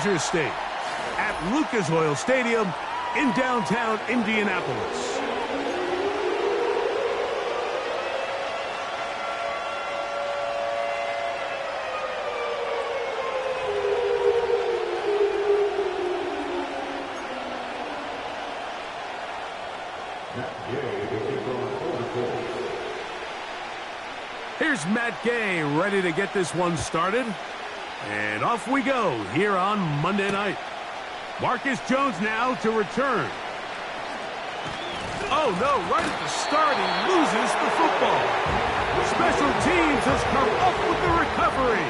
Hoosier State at Lucas Oil Stadium in downtown Indianapolis. Here's Matt Gay ready to get this one started. And off we go here on Monday night. Marcus Jones now to return. Oh, no, right at the start, he loses the football. Special teams has come up with the recovery.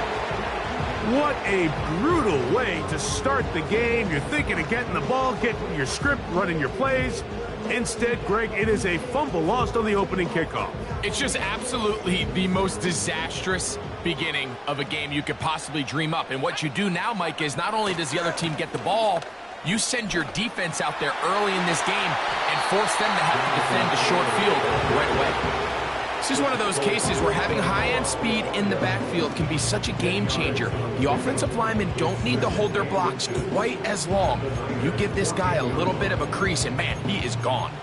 What a brutal way to start the game. You're thinking of getting the ball, getting your script, running your plays. Instead, Greg, it is a fumble lost on the opening kickoff. It's just absolutely the most disastrous beginning of a game you could possibly dream up. And what you do now, Mike, is not only does the other team get the ball, you send your defense out there early in this game and force them to have to defend a short field right away. This is one of those cases where having high-end speed in the backfield can be such a game changer. The offensive linemen don't need to hold their blocks quite as long. You give this guy a little bit of a crease, and man, he is gone.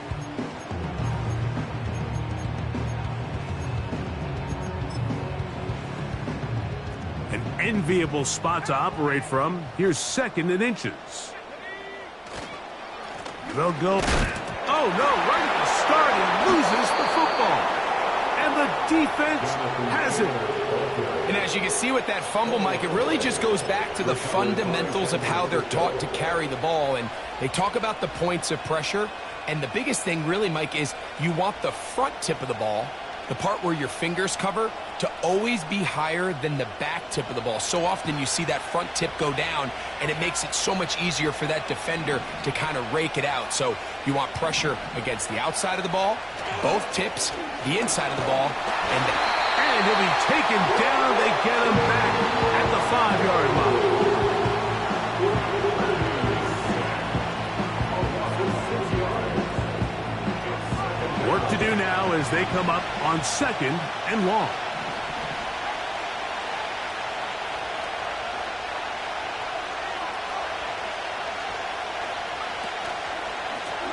An enviable spot to operate from. Here's 2nd and inches. They'll go. Oh, no, right at the start, he loses the football. And the defense has it. And as you can see with that fumble, Mike, it really just goes back to the fundamentals of how they're taught to carry the ball. And they talk about the points of pressure. And the biggest thing really, Mike, is you want the front tip of the ball, the part where your fingers cover, to always be higher than the back tip of the ball. So often you see that front tip go down, and it makes it so much easier for that defender to kind of rake it out. So you want pressure against the outside of the ball, both tips, the inside of the ball, and he'll be taken down. They get him back at the 5-yard line. Work to do now as they come up on 2nd and long.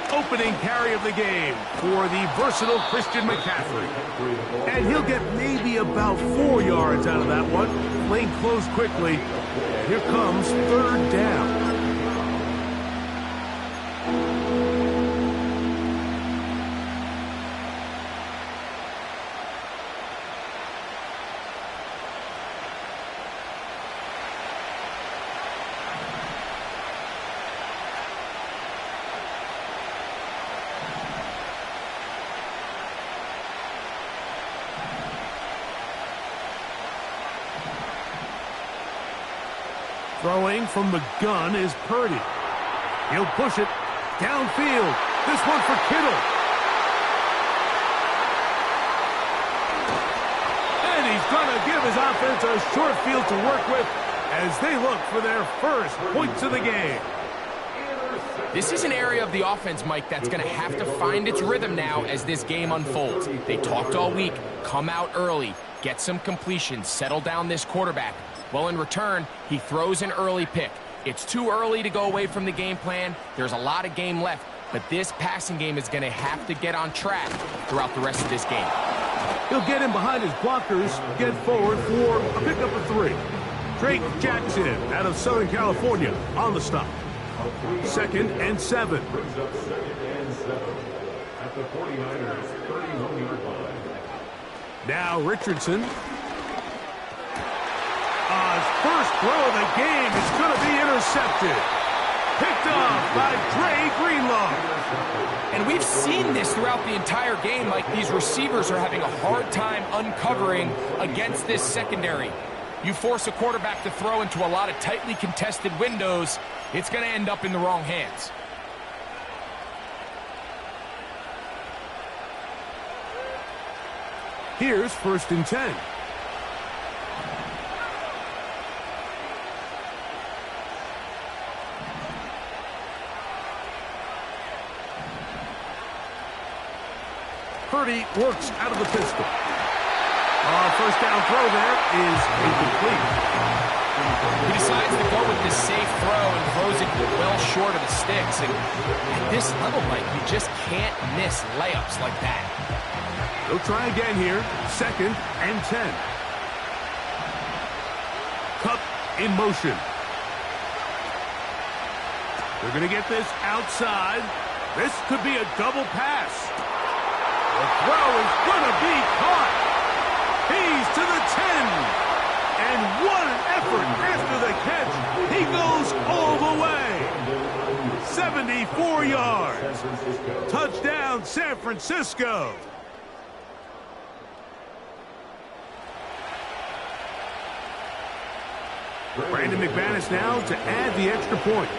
Opening carry of the game for the versatile Christian McCaffrey. And he'll get maybe about 4 yards out of that one. Lane closed quickly. Here comes 3rd down. Throwing from the gun is Purdy. He'll push it downfield. This one for Kittle. And he's going to give his offense a short field to work with as they look for their first points of the game. This is an area of the offense, Mike, that's going to have to find its rhythm now as this game unfolds. They talked all week, come out early, get some completions, settle down this quarterback. Well, in return, he throws an early pick. It's too early to go away from the game plan. There's a lot of game left, but this passing game is going to have to get on track throughout the rest of this game. He'll get in behind his blockers, get forward for a pickup of 3. Drake Jackson out of Southern California on the stop. 2nd and 7. At the 49ers 31-yard line. Now Richardson. His first throw of the game is going to be intercepted. Picked off by Dre Greenlaw. And we've seen this throughout the entire game. Like, these receivers are having a hard time uncovering against this secondary. You force a quarterback to throw into a lot of tightly contested windows, it's going to end up in the wrong hands. Here's 1st and 10. Purdy works out of the pistol. First down throw there is incomplete. He decides to go with the safe throw short of the sticks. And at this level, Mike, you just can't miss layups like that. They'll try again here. 2nd and 10. Cup in motion. They're going to get this outside. This could be a double pass. The throw is going to be caught. He's to the 10. And what an effort after the catch. He goes all the way. 74 yards. Touchdown, San Francisco. Brandon McManus now to add the extra point.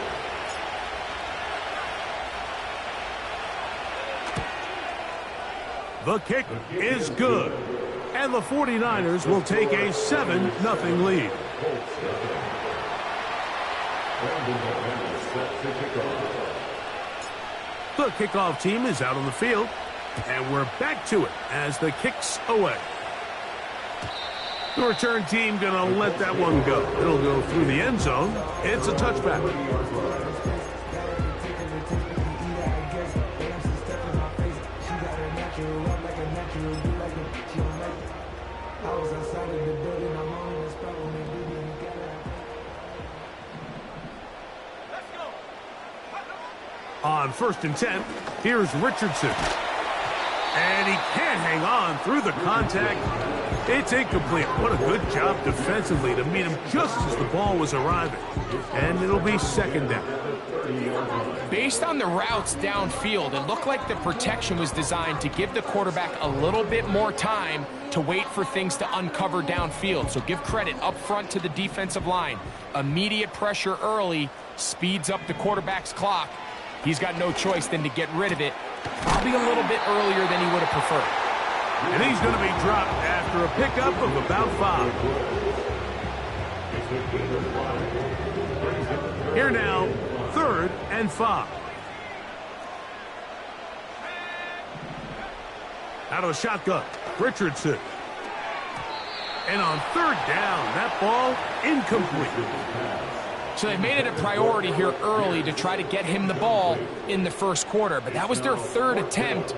The kick is good. And the 49ers will take a 7-0 lead. The kickoff team is out on the field. And we're back to it as the kick's away. The return team going to let that one go. It'll go through the end zone. It's a touchback. On 1st and 10, here's Richardson. And he can't hang on through the contact. It's incomplete. What a good job defensively to meet him just as the ball was arriving. And it'll be 2nd down. Based on the routes downfield, it looked like the protection was designed to give the quarterback a little bit more time to wait for things to uncover downfield. So give credit up front to the defensive line. Immediate pressure early speeds up the quarterback's clock. He's got no choice than to get rid of it, probably a little bit earlier than he would have preferred. And he's going to be dropped after a pickup of about 5. Here now, 3rd and 5. Out of the shotgun, Richardson. And on 3rd down, that ball incomplete. So they made it a priority here early to try to get him the ball in the 1st quarter. But that was their 3rd attempt.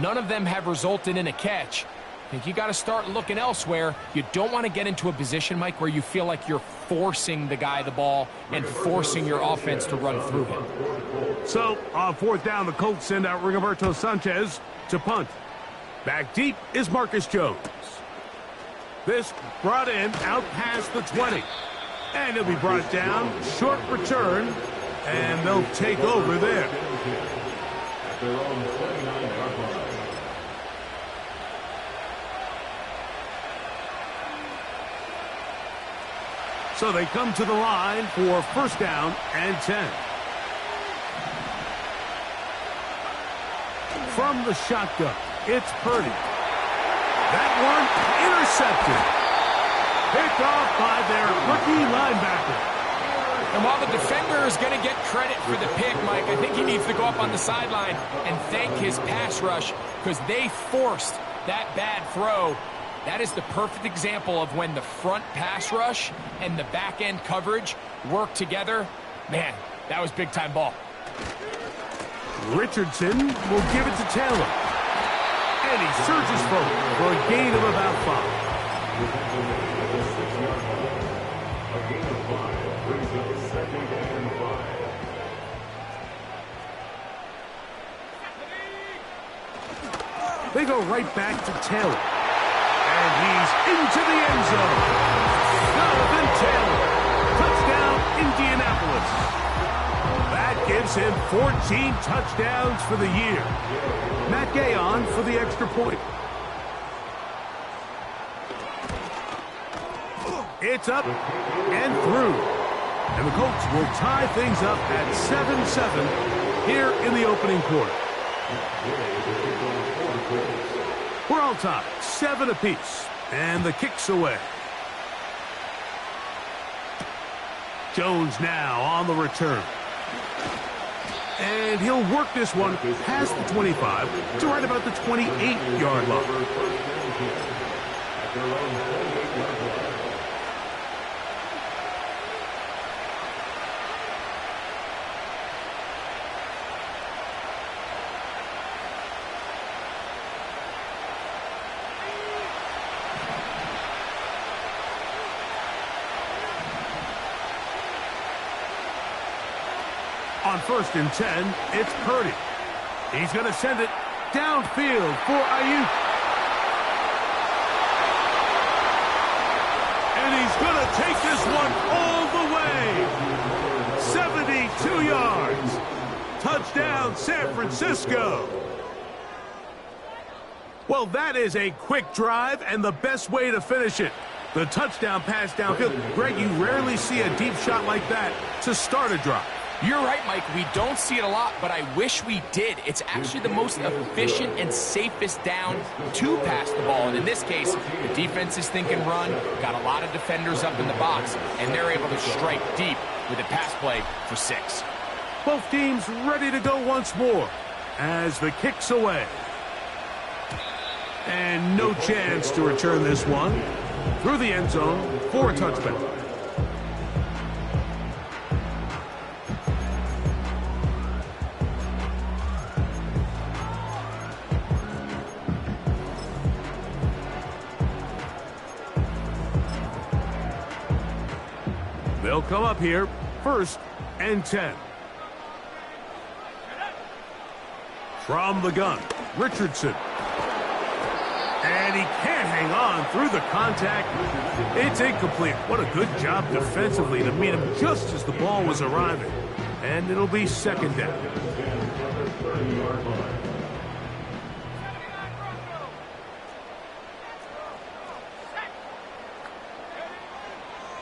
None of them have resulted in a catch. I think you got to start looking elsewhere. You don't want to get into a position, Mike, where you feel like you're forcing the guy the ball and forcing your offense to run through him. So on 4th down, the Colts send out Rigoberto Sanchez to punt. Back deep is Marcus Jones. This brought in out past the 20. And he'll be brought down. Short return. And they'll take over there. So they come to the line for 1st down and 10. From the shotgun, it's Purdy. That one intercepted. Picked off by their rookie linebacker. And while the defender is going to get credit for the pick, Mike, I think he needs to go up on the sideline and thank his pass rush because they forced that bad throw. That is the perfect example of when the front pass rush and the back end coverage work together. Man, that was big-time ball. Richardson will give it to Taylor. And he surges forward for a gain of about 5. They go right back to Taylor. And he's into the end zone. Jonathan Taylor. Touchdown, Indianapolis. That gives him 14 touchdowns for the year. Matt Gay on for the extra point. It's up and through. And the Colts will tie things up at 7-7 here in the opening quarter. We're all tied, 7 apiece, and the kick's away. Jones now on the return. And he'll work this one past the 25 to right about the 28-yard line. On 1st and 10, it's Purdy. He's going to send it downfield for Ayuk. And he's going to take this one all the way. 72 yards. Touchdown, San Francisco. Well, that is a quick drive and the best way to finish it. The touchdown pass downfield. Greg, you rarely see a deep shot like that to start a drive. You're right, Mike. We don't see it a lot, but I wish we did. It's actually the most efficient and safest down to pass the ball. And in this case, the defense is thinking run, got a lot of defenders up in the box, and they're able to strike deep with a pass play for 6. Both teams ready to go once more as the kick's away. And no chance to return this one through the end zone for a touchback. They'll come up here, 1st and 10. From the gun, Richardson. And he can't hang on through the contact. It's incomplete. What a good job defensively to meet him just as the ball was arriving. And it'll be 2nd down.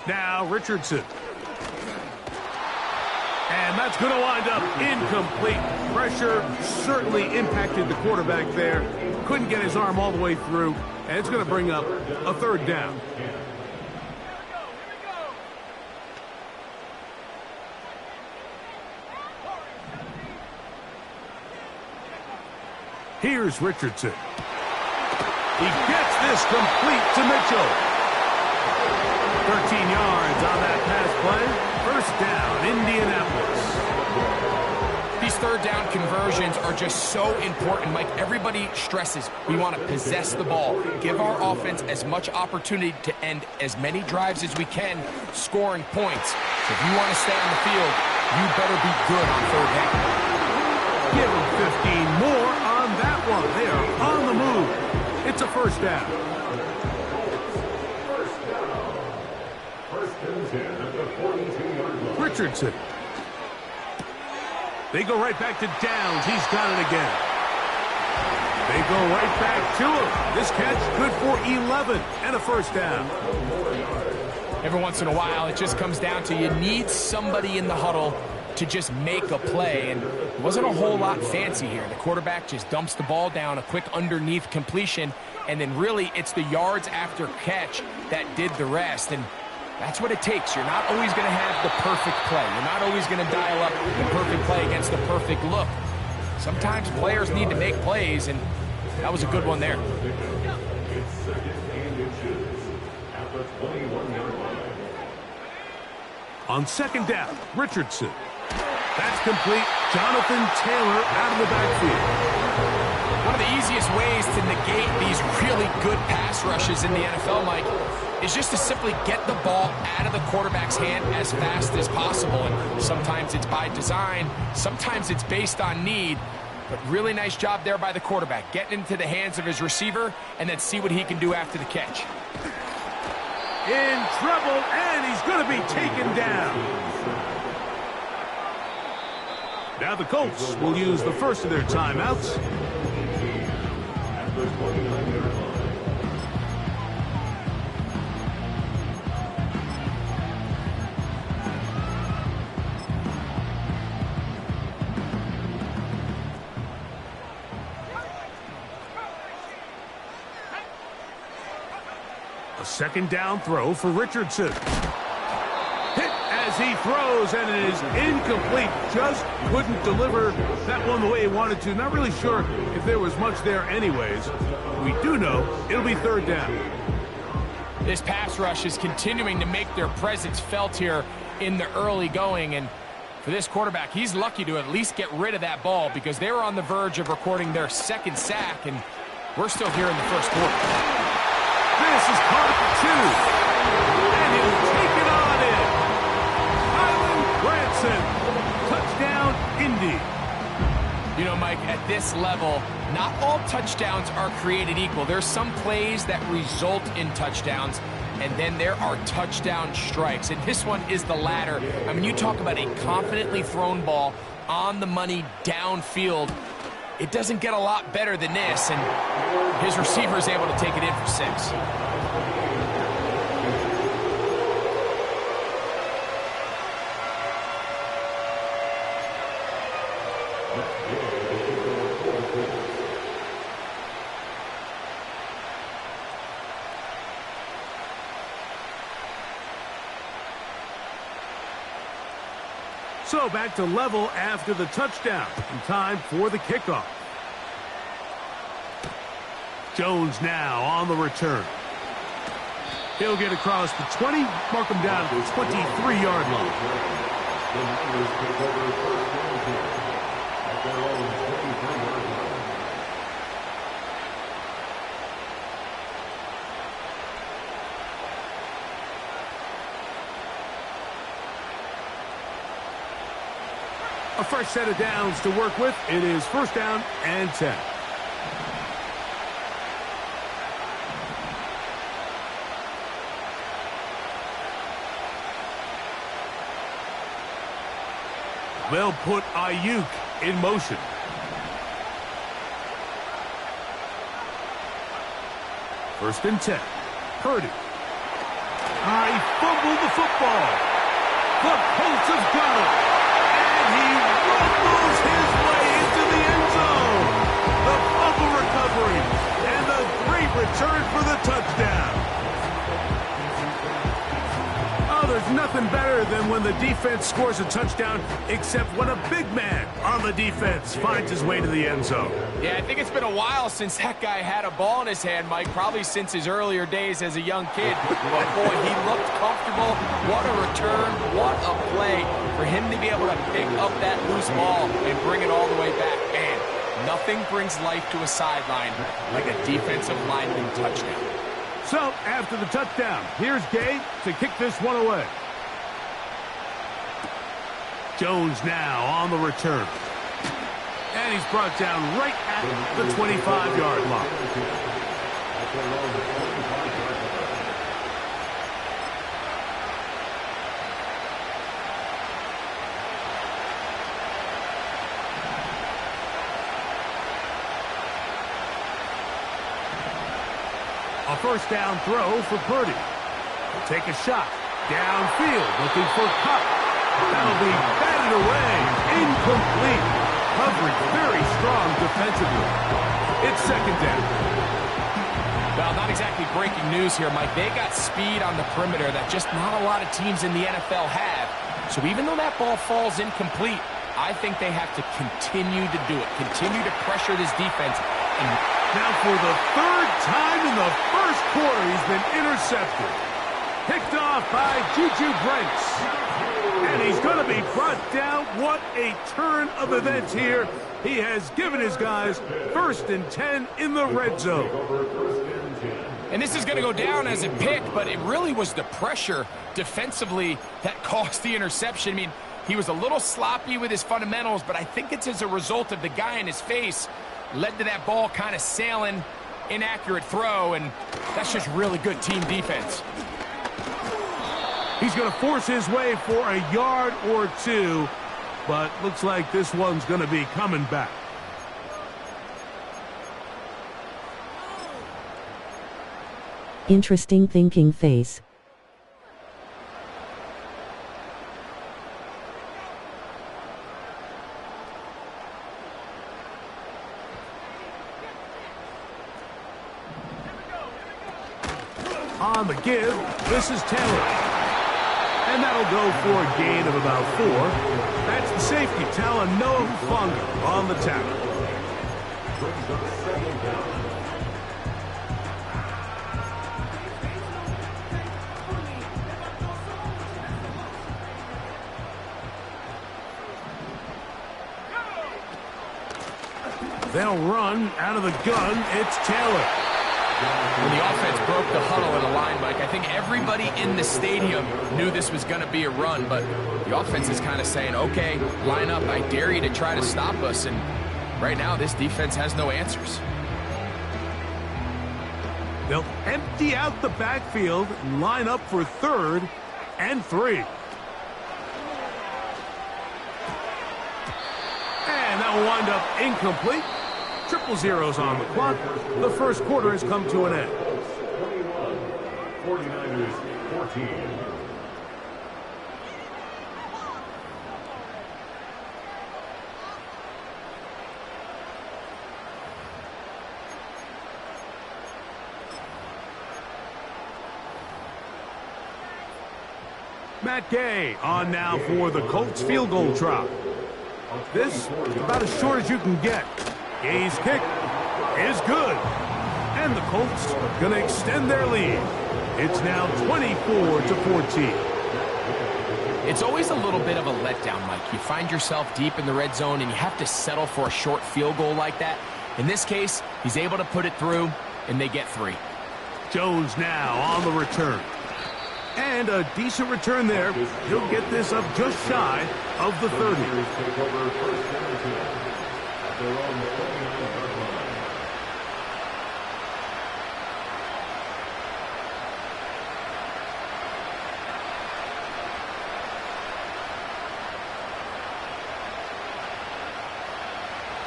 Now Richardson. And that's going to wind up incomplete. Pressure certainly impacted the quarterback there. Couldn't get his arm all the way through. And it's going to bring up a 3rd down. Here's Richardson. He gets this complete to Mitchell. 13 yards on that pass play. 1st down, Indianapolis. These 3rd down conversions are just so important, Mike. Everybody stresses we want to possess the ball, give our offense as much opportunity to end as many drives as we can, scoring points. So if you want to stay on the field, you better be good on 3rd down. Give them 15 more on that one. They are on the move. It's a 1st down. Richardson. They go right back to Downs. He's got it again. They go right back to him. This catch good for 11 and a 1st down. Every once in a while, it just comes down to you need somebody in the huddle to just make a play, and it wasn't a whole lot fancy here. The quarterback just dumps the ball down, a quick underneath completion, and then really it's the yards after catch that did the rest. And that's what it takes. You're not always going to have the perfect play. You're not always going to dial up the perfect play against the perfect look. Sometimes players need to make plays, and that was a good one there. On 2nd down, Richardson. That's complete. Jonathan Taylor out of the backfield. One of the easiest ways to negate these really good pass rushes in the NFL, Mike, is just to simply get the ball out of the quarterback's hand as fast as possible. And sometimes it's by design, sometimes it's based on need. But really nice job there by the quarterback, getting into the hands of his receiver and then see what he can do after the catch. In trouble, and he's going to be taken down. Now the Colts will use the first of their timeouts. A 2nd down throw for Richardson. Hit as he throws, and it is incomplete. Just couldn't deliver that one the way he wanted to. Not really sure if there was much there anyways. We do know it'll be 3rd down. This pass rush is continuing to make their presence felt here in the early going, and for this quarterback, he's lucky to at least get rid of that ball because they were on the verge of recording their 2nd sack, and we're still here in the 1st quarter. This is part 2, and he'll take it on in. Kylan Branson, touchdown Mike, at this level, not all touchdowns are created equal. There's some plays that result in touchdowns, and then there are touchdown strikes. And this one is the latter. I mean, you talk about a confidently thrown ball on the money downfield. It doesn't get a lot better than this, and his receiver is able to take it in for 6. So back to level after the touchdown. And time for the kickoff. Jones now on the return. He'll get across the 20, mark him down to the 23-yard line. A fresh set of downs to work with. It is 1st down and 10. They'll put Ayuk in motion. First and 10. Purdy. He fumbled the football. The Colts have got it. He rumbles his way into the end zone. The fumble recovery and the great return for the touchdown. Oh, there's nothing better than when the defense scores a touchdown, except when a big man on the defense finds his way to the end zone. Yeah, I think it's been a while since that guy had a ball in his hand, Mike, probably since his earlier days as a young kid. But boy, he looked comfortable. What a return, what a play for him to be able to pick up that loose ball and bring it all the way back. Man, nothing brings life to a sideline like a defensive lineman touchdown. So, after the touchdown, here's Gay to kick this one away. Jones now on the return. And he's brought down right at the 25-yard line. A first down throw for Purdy. He'll take a shot. Downfield, looking for Cup. That'll be batted away. Incomplete. Coverage very strong defensively. It's 2nd down. Well, not exactly breaking news here, Mike. They got speed on the perimeter that just not a lot of teams in the NFL have. So even though that ball falls incomplete, I think they have to continue to do it. Continue to pressure this defense. And now for the 3rd time in the 1st quarter, he's been intercepted. Picked off by Juju Brents. And he's going to be brought down. What a turn of events here. He has given his guys 1st and 10 in the red zone. And this is going to go down as a pick, but it really was the pressure defensively that caused the interception. I mean, he was a little sloppy with his fundamentals, but I think it's as a result of the guy in his face led to that ball kind of sailing, inaccurate throw, and that's just really good team defense. He's going to force his way for a yard or 2, but looks like this one's going to be coming back. Interesting thinking face. On the give, this is Taylor. And that'll go for a gain of about 4. That's the safety, Talanoa Hufanga on the tackle. They'll run out of the gun. It's Taylor. When the offense broke the huddle in the line, Mike, I think everybody in the stadium knew this was going to be a run, but the offense is kind of saying, okay, line up, I dare you to try to stop us, and Right now, this defense has no answers. They'll empty out the backfield and line up for 3rd and 3. And that will wind up incomplete. 0-0 on the clock. The first quarter has come to an end. 49ers 14. Matt Gay on now for the Colts field goal try. This is about as short as you can get. Gay's kick is good. And the Colts going to extend their lead. It's now 24-14. It's always a little bit of a letdown, Mike. You find yourself deep in the red zone and you have to settle for a short field goal like that. In this case, he's able to put it through, and they get 3. Jones now on the return. And a decent return there. He'll get this up just shy of the 30.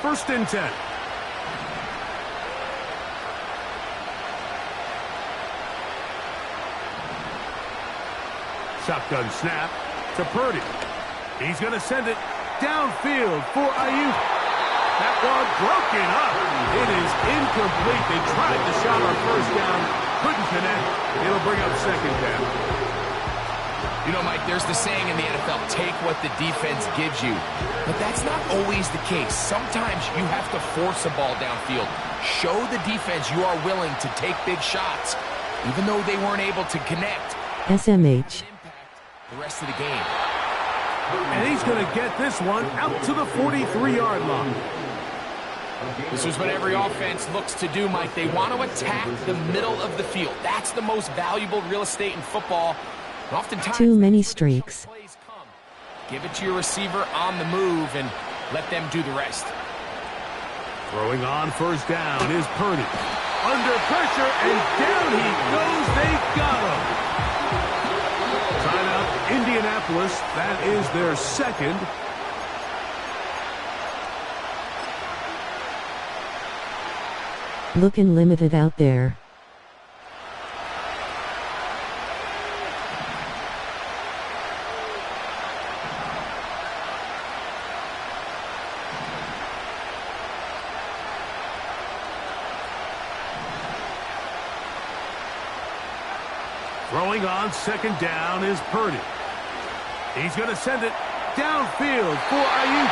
First and 10. Shotgun snap to Purdy. He's going to send it downfield for Ayuk. That one broken up. It is incomplete. They tried the shot on first down. Couldn't connect. It'll bring up second down. You know, Mike, there's the saying in the NFL, take what the defense gives you. But that's not always the case. Sometimes you have to force a ball downfield. Show the defense you are willing to take big shots, even though they weren't able to connect. SMH. The rest of the game. And he's going to get this one out to the 43-yard line. This is what every offense looks to do, Mike. They want to attack the middle of the field. That's the most valuable real estate in football. And oftentimes, Too many streaks. Give it to your receiver on the move and let them do the rest. Throwing on first down is Purdy. Under pressure, and down he goes. They got him. Timeout, Indianapolis. That is their second. Looking limited out there. Throwing on second down is Purdy. He's going to send it downfield for Ayuk.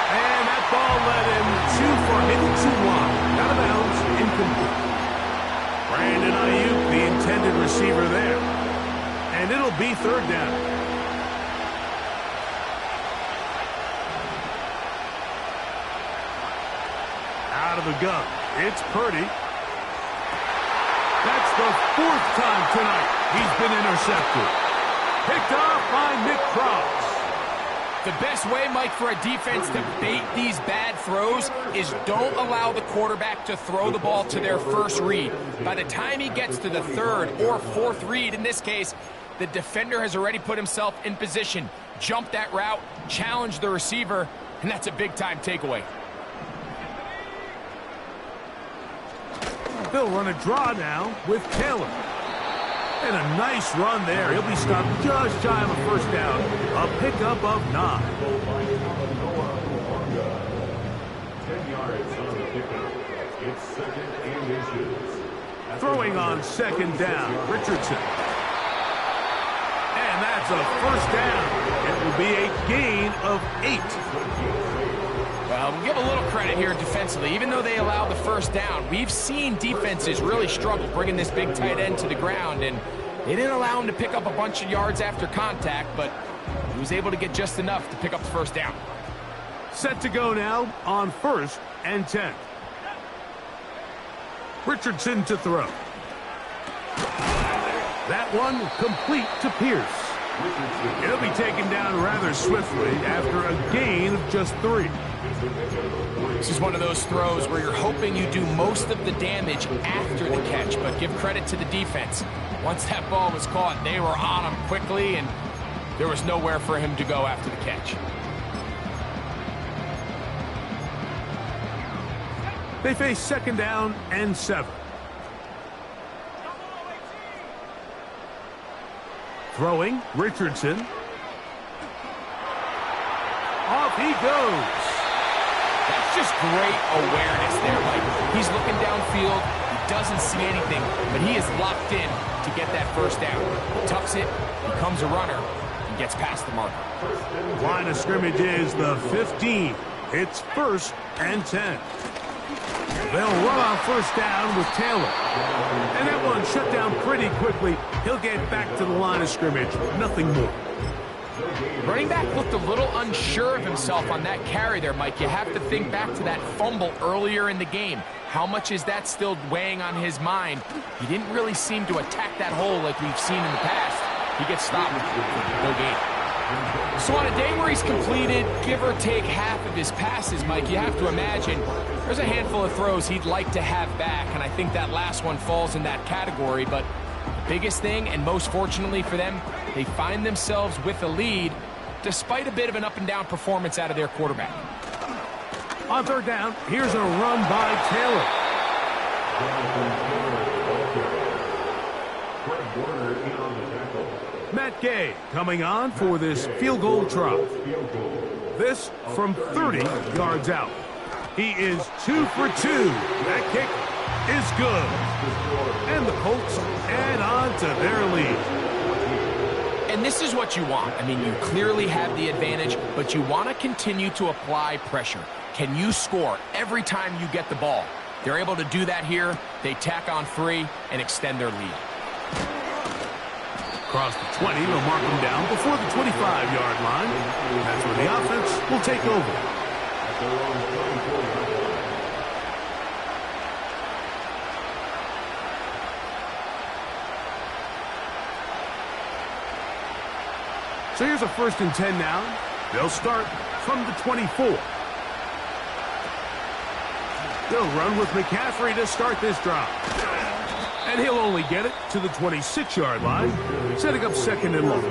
And that ball led him too far, maybe too wide. Out of bounds, incomplete. Brandon Ayuk, the intended receiver there. And it'll be third down. Out of the gun, it's Purdy. That's the 4th time tonight he's been intercepted. Picked off by Nick Cross. The best way, Mike, for a defense to bait these bad throws is don't allow the quarterback to throw the ball to their first read. By the time he gets to the 3rd or 4th read, in this case, the defender has already put himself in position. Jump that route, challenge the receiver, and that's a big-time takeaway. They'll run a draw now with Taylor. And a nice run there. He'll be stopped just shy of a first down. A pickup of 9. 10 yards on the pickup. It's 2nd and inches. Throwing on second down, Richardson. And that's a first down. It will be a gain of 8. Well, we'll give a little credit here defensively. Even though they allowed the first down, we've seen defenses really struggle bringing this big tight end to the ground, and they didn't allow him to pick up a bunch of yards after contact, but he was able to get just enough to pick up the first down. Set to go now on 1st and 10. Richardson to throw. That one complete to Pierce. He'll be taken down rather swiftly after a gain of just 3. This is one of those throws where you're hoping you do most of the damage after the catch, but give credit to the defense. Once that ball was caught, they were on him quickly, and there was nowhere for him to go after the catch. They face 2nd down and 7. Throwing, Richardson. Off he goes. That's just great awareness there, Mike. He's looking downfield. He doesn't see anything, but he is locked in to get that 1st down. He tucks it, becomes a runner, and gets past the marker. Line of scrimmage is the 15. It's 1st and 10. They'll run on 1st down with Taylor. And that one shut down pretty quickly. He'll get back to the line of scrimmage. Nothing more. Running back looked a little unsure of himself on that carry there, Mike. You have to think back to that fumble earlier in the game. How much is that still weighing on his mind? He didn't really seem to attack that hole like we've seen in the past. He gets stopped. No gain. So on a day where he's completed, give or take half of his passes, Mike, you have to imagine there's a handful of throws he'd like to have back, and I think that last one falls in that category. But the biggest thing, and most fortunately for them, they find themselves with a lead despite a bit of an up-and-down performance out of their quarterback. On 3rd down, here's a run by Taylor. Matt Gay coming on for this field goal try. This from 30 yards out. He is 2 for 2. That kick is good. And the Colts add on to their lead. And this is what you want. I mean, you clearly have the advantage, but you want to continue to apply pressure. Can you score every time you get the ball? They're able to do that here. They tack on 3 and extend their lead. Across the 20, they'll mark him down before the 25-yard line. That's where the offense will take over. So here's a 1st and 10 now. They'll start from the 24. They'll run with McCaffrey to start this drive. And he'll only get it to the 26-yard line, setting up 2nd and long.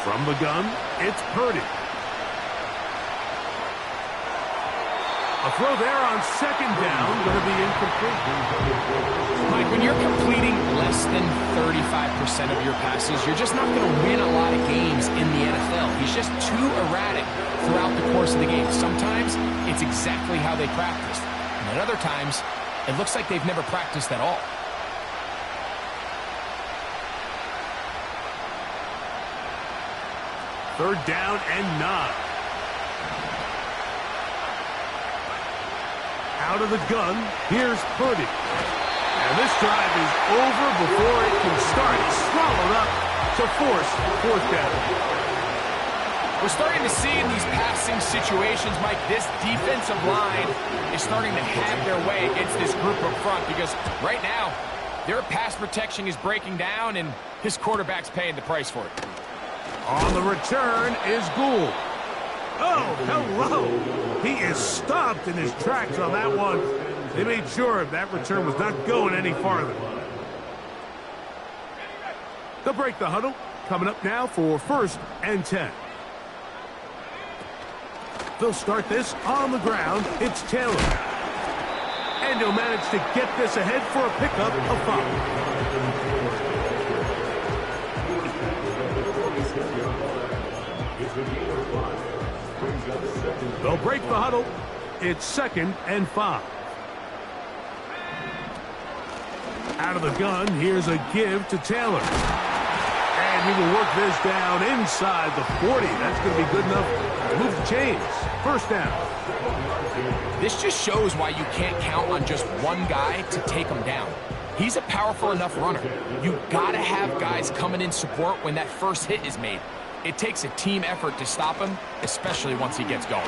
From the gun, it's Purdy. A throw there on 2nd down, going to be incomplete. Mike, when you're completing less than 35% of your passes, you're just not going to win a lot of games in the NFL. He's just too erratic throughout the course of the game. Sometimes it's exactly how they practiced. And at other times, it looks like they've never practiced at all. Third down and 9. Out of the gun, here's Purdy. And this drive is over before it can start. It's swallowed up to force 4th down. We're starting to see in these passing situations, Mike, this defensive line is starting to have their way against this group up front, because right now, their pass protection is breaking down, and his quarterback's paying the price for it. On the return is Gould. Oh, hello. He is stopped in his tracks on that one. They made sure that return was not going any farther. They'll break the huddle. Coming up now for 1st and 10. They'll start this on the ground. It's Taylor. And he'll manage to get this ahead for a pickup of 5. They'll break the huddle. It's 2nd and 5. Out of the gun, here's a give to Taylor. And he will work this down inside the 40. That's going to be good enough move the chains. First down. This just shows why you can't count on just one guy to take him down. He's a powerful enough runner. You gotta have guys coming in support when that first hit is made. It takes a team effort to stop him, especially once he gets going.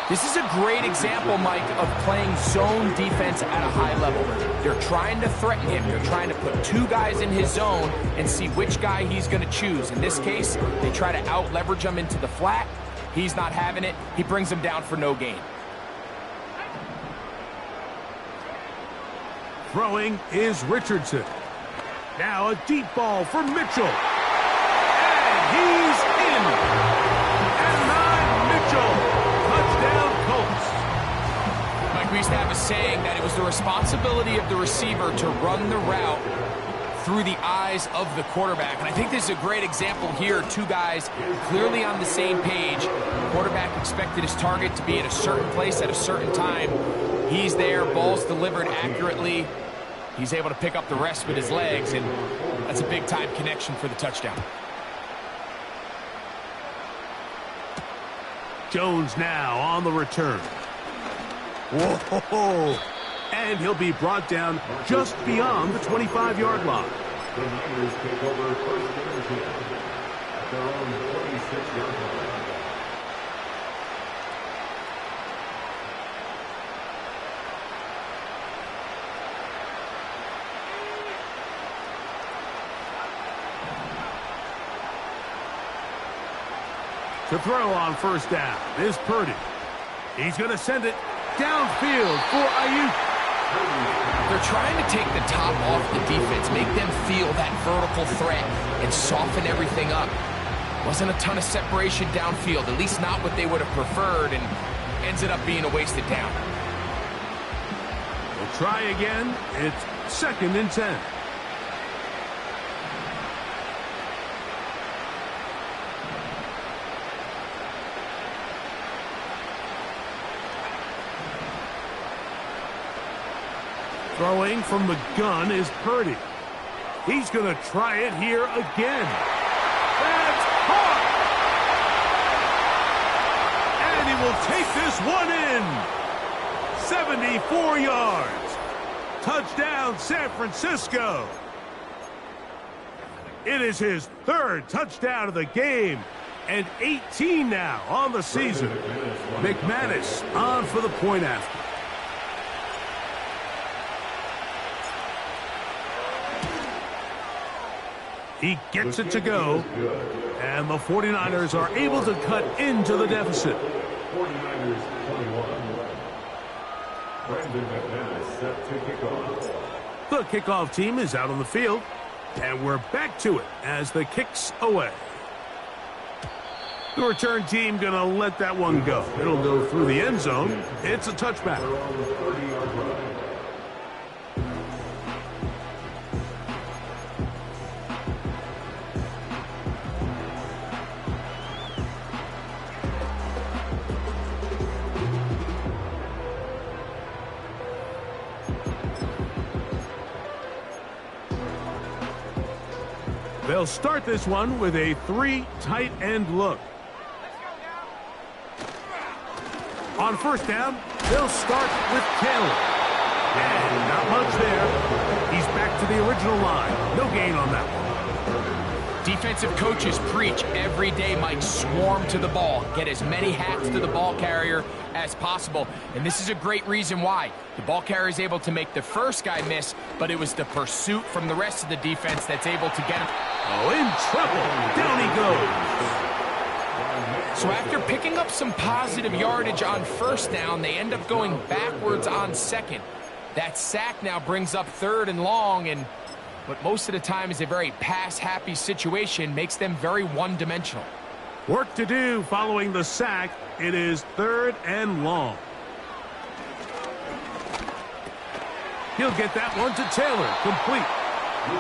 This is a great example, Mike, of playing zone defense at a high level. They're trying to threaten him. They're trying to put two guys in his zone and see which guy he's going to choose. In this case, they try to out-leverage him into the flat. He's not having it. He brings him down for no gain. Throwing is Richardson. Now a deep ball for Mitchell. And he's in. And not Mitchell. Touchdown, Colts. Mike, we used to have a saying that it was the responsibility of the receiver to run the route through the eyes of the quarterback. And I think this is a great example here. Two guys clearly on the same page. The quarterback expected his target to be at a certain place at a certain time. He's there, ball's delivered accurately. He's able to pick up the rest with his legs, and that's a big-time connection for the touchdown. Jones now on the return. Whoa! And he'll be brought down just beyond the 25-yard line. The Niners take over first and 10 at their own 26-yard line. To throw on first down is Purdy. He's going to send it downfield for Ayuk. They're trying to take the top off the defense, make them feel that vertical threat, and soften everything up. Wasn't a ton of separation downfield, at least not what they would have preferred, and ended up being a wasted down. We'll try again. It's second and 10. Throwing from the gun is Purdy. He's going to try it here again. That's caught! And he will take this one in. 74 yards. Touchdown, San Francisco. It is his third touchdown of the game, and 18 now on the season. McManus on for the point after. He gets it to go, and the 49ers are able to cut into the deficit. 49ers 21. Brandon McManus set to kick off. The kickoff team is out on the field, and we're back to it as the kick's away. The return team going to let that one go. It'll go through the end zone. It's a touchback. Their own 30-yard line. They'll start this one with a three tight end look. On first down, they'll start with Taylor. And not much there. He's back to the original line. No gain on that one. Defensive coaches preach every day, Mike, swarm to the ball. Get as many hats to the ball carrier as possible. And this is a great reason why. The ball carrier is able to make the first guy miss, but it was the pursuit from the rest of the defense that's able to get him. Oh, in trouble. Down he goes. So after picking up some positive yardage on first down, they end up going backwards on second. That sack now brings up third and long, and what most of the time is a very pass-happy situation makes them very one-dimensional. Work to do following the sack. It is third and long. He'll get that one to Taylor, complete.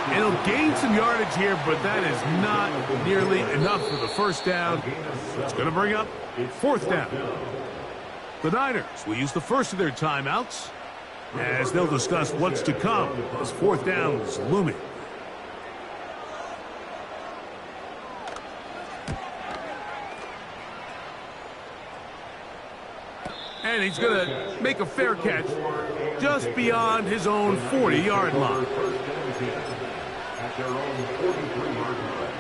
And he'll gain some yardage here, but that is not nearly enough for the first down. It's going to bring up fourth down. The Niners will use the first of their timeouts as they'll discuss what's to come as fourth down is looming. And he's going to make a fair catch just beyond his own 40-yard line. At their own 43-yard line.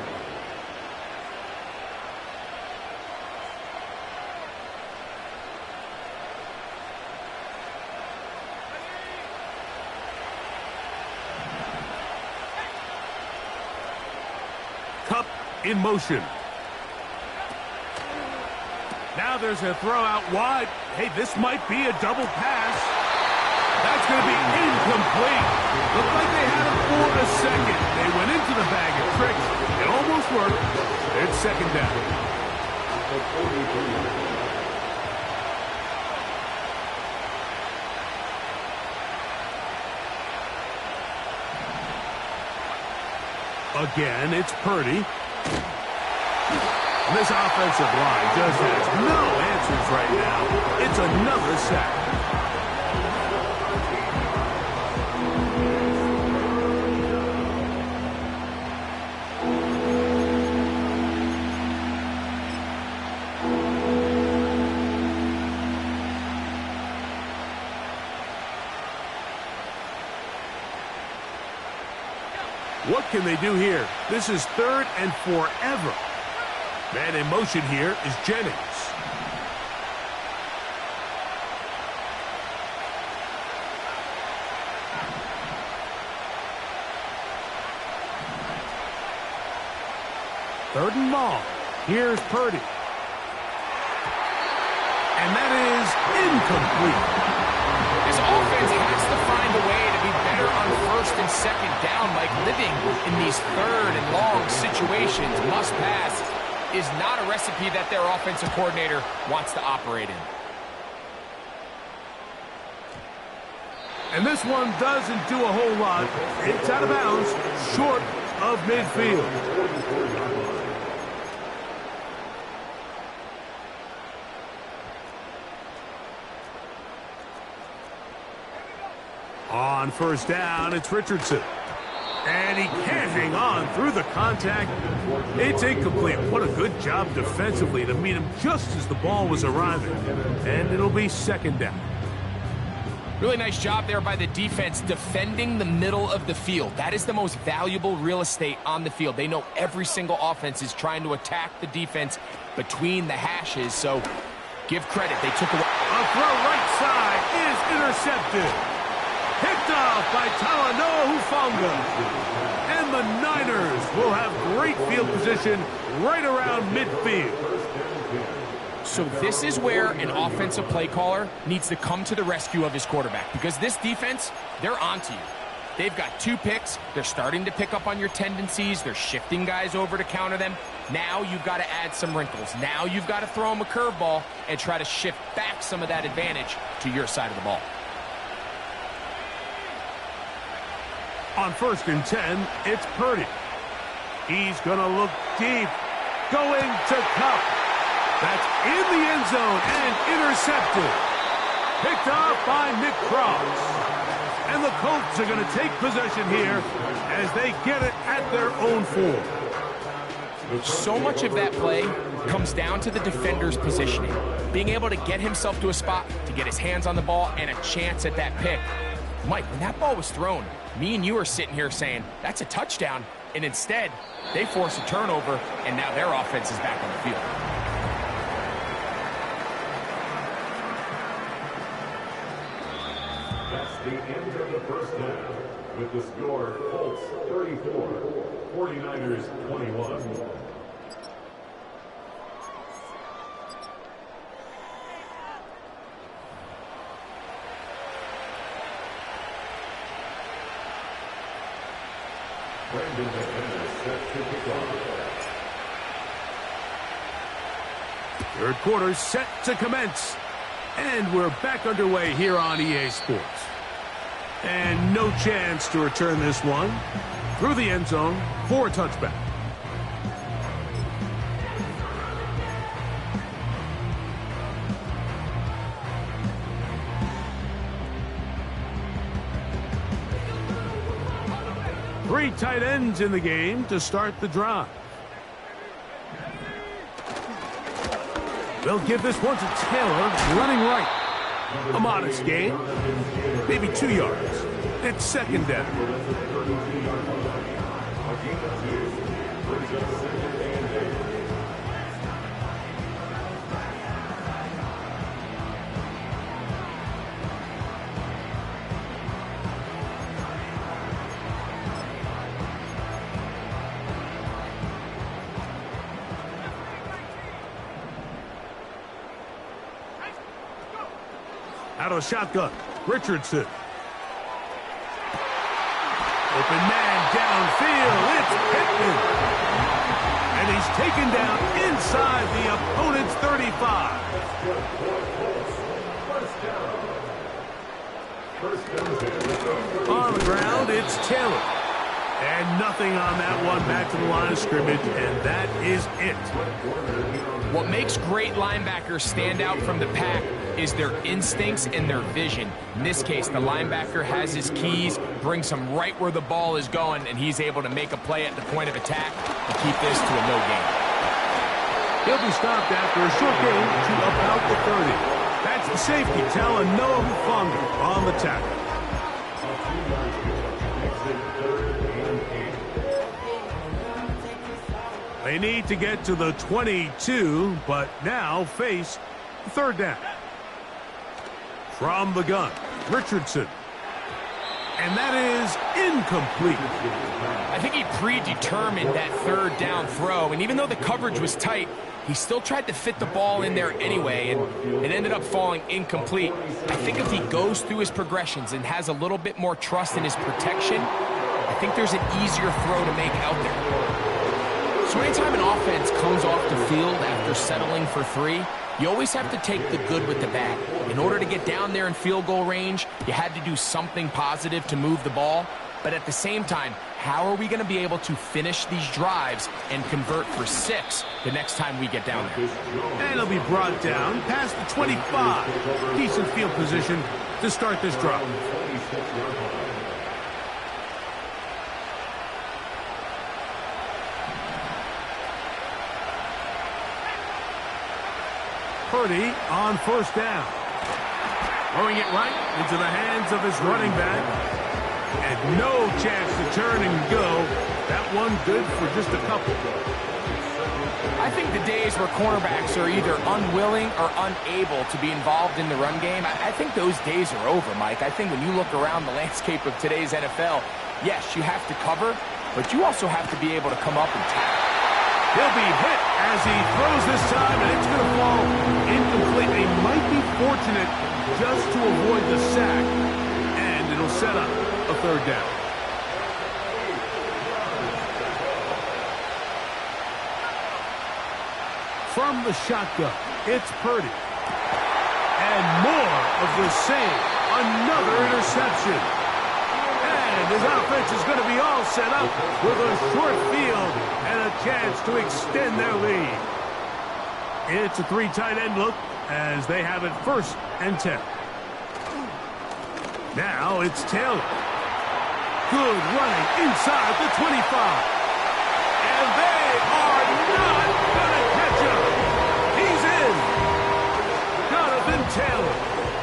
Cup in motion. Now there's a throw out wide. Hey, this might be a double pass. That's going to be incomplete. Looked like they had him for a second. They went into the bag of tricks. It almost worked. It's second down. Again, it's Purdy. This offensive line just has no answers right now. It's another sack. What can they do here? This is 3rd and forever. Man in motion here is Jennings. Third and long. Here's Purdy. And that is incomplete. This offense has to find a way to be better on 1st and 2nd down, like living in these 3rd and long situations. Must pass is not a recipe that their offensive coordinator wants to operate in. And this one doesn't do a whole lot. It's out of bounds, short of midfield. On 1st down, it's Richardson. And he can't hang on through the contact. It's incomplete. What a good job defensively to meet him just as the ball was arriving. And it'll be 2nd down. Really nice job there by the defense defending the middle of the field. That is the most valuable real estate on the field. They know every single offense is trying to attack the defense between the hashes. So give credit. They took away. A throw right side is intercepted. Picked off by Talanoa Hufanga. And the Niners will have great field position right around midfield. So this is where an offensive play caller needs to come to the rescue of his quarterback, because this defense, they're onto you. They've got 2 picks. They're starting to pick up on your tendencies. They're shifting guys over to counter them. Now you've got to add some wrinkles. Now you've got to throw them a curveball and try to shift back some of that advantage to your side of the ball. On 1st and 10, it's Purdy. He's going to look deep. Going to Cup. That's in the end zone and intercepted. Picked off by Nick Cross. And the Colts are going to take possession here as they get it at their own 4. So much of that play comes down to the defender's positioning. Being able to get himself to a spot, to get his hands on the ball, and a chance at that pick. Mike, when that ball was thrown, me and you are sitting here saying, that's a touchdown. And instead, they force a turnover, and now their offense is back on the field. That's the end of the 1st down. With the score, Colts 34, 49ers 21. Third quarter set to commence. And we're back underway here on EA Sports. And no chance to return this one through the end zone for a touchback. Three tight ends in the game to start the drive. They'll give this one to Taylor, running right. A modest gain, maybe 2 yards. It's second down. Out of the shotgun, Richardson. Open man downfield, it's Pittman. And he's taken down inside the opponent's 35. On the ground, it's Taylor. And nothing on that one, back to the line of scrimmage, and that is it. What makes great linebackers stand out from the pack is their instincts and their vision. In this case, the linebacker has his keys, brings him right where the ball is going, and he's able to make a play at the point of attack and keep this to a no gain. He'll be stopped after a short gain to about the 30. That's the safety telling Noah Hufanga on the tackle. They need to get to the 22, but now face third down. From the gun, Richardson. And that is incomplete. I think he predetermined that third down throw, and even though the coverage was tight, he still tried to fit the ball in there anyway, and it ended up falling incomplete. I think if he goes through his progressions and has a little bit more trust in his protection, I think there's an easier throw to make out there. So anytime an offense comes off the field after settling for 3, you always have to take the good with the bad. In order to get down there in field goal range, you had to do something positive to move the ball. But at the same time, how are we going to be able to finish these drives and convert for 6 the next time we get down there? And it'll be brought down past the 25. Decent field position to start this drive. Purdy on first down. Throwing it right into the hands of his running back. And no chance to turn and go. That one good for just a couple. I think the days where cornerbacks are either unwilling or unable to be involved in the run game, I think those days are over, Mike. I think when you look around the landscape of today's NFL, yes, you have to cover, but you also have to be able to come up and tackle. He'll be hit as he throws this time, and it's going to fall incomplete. They might be fortunate just to avoid the sack, and it'll set up a third down. From the shotgun, it's Purdy. And more of the same. Another interception. And his offense is going to be all set up with a short field and a chance to extend their lead. It's a 3 tight end look as they have it 1st and 10. Now it's Taylor. Good running inside the 25. And they are not going to catch him. He's in. Jonathan Taylor.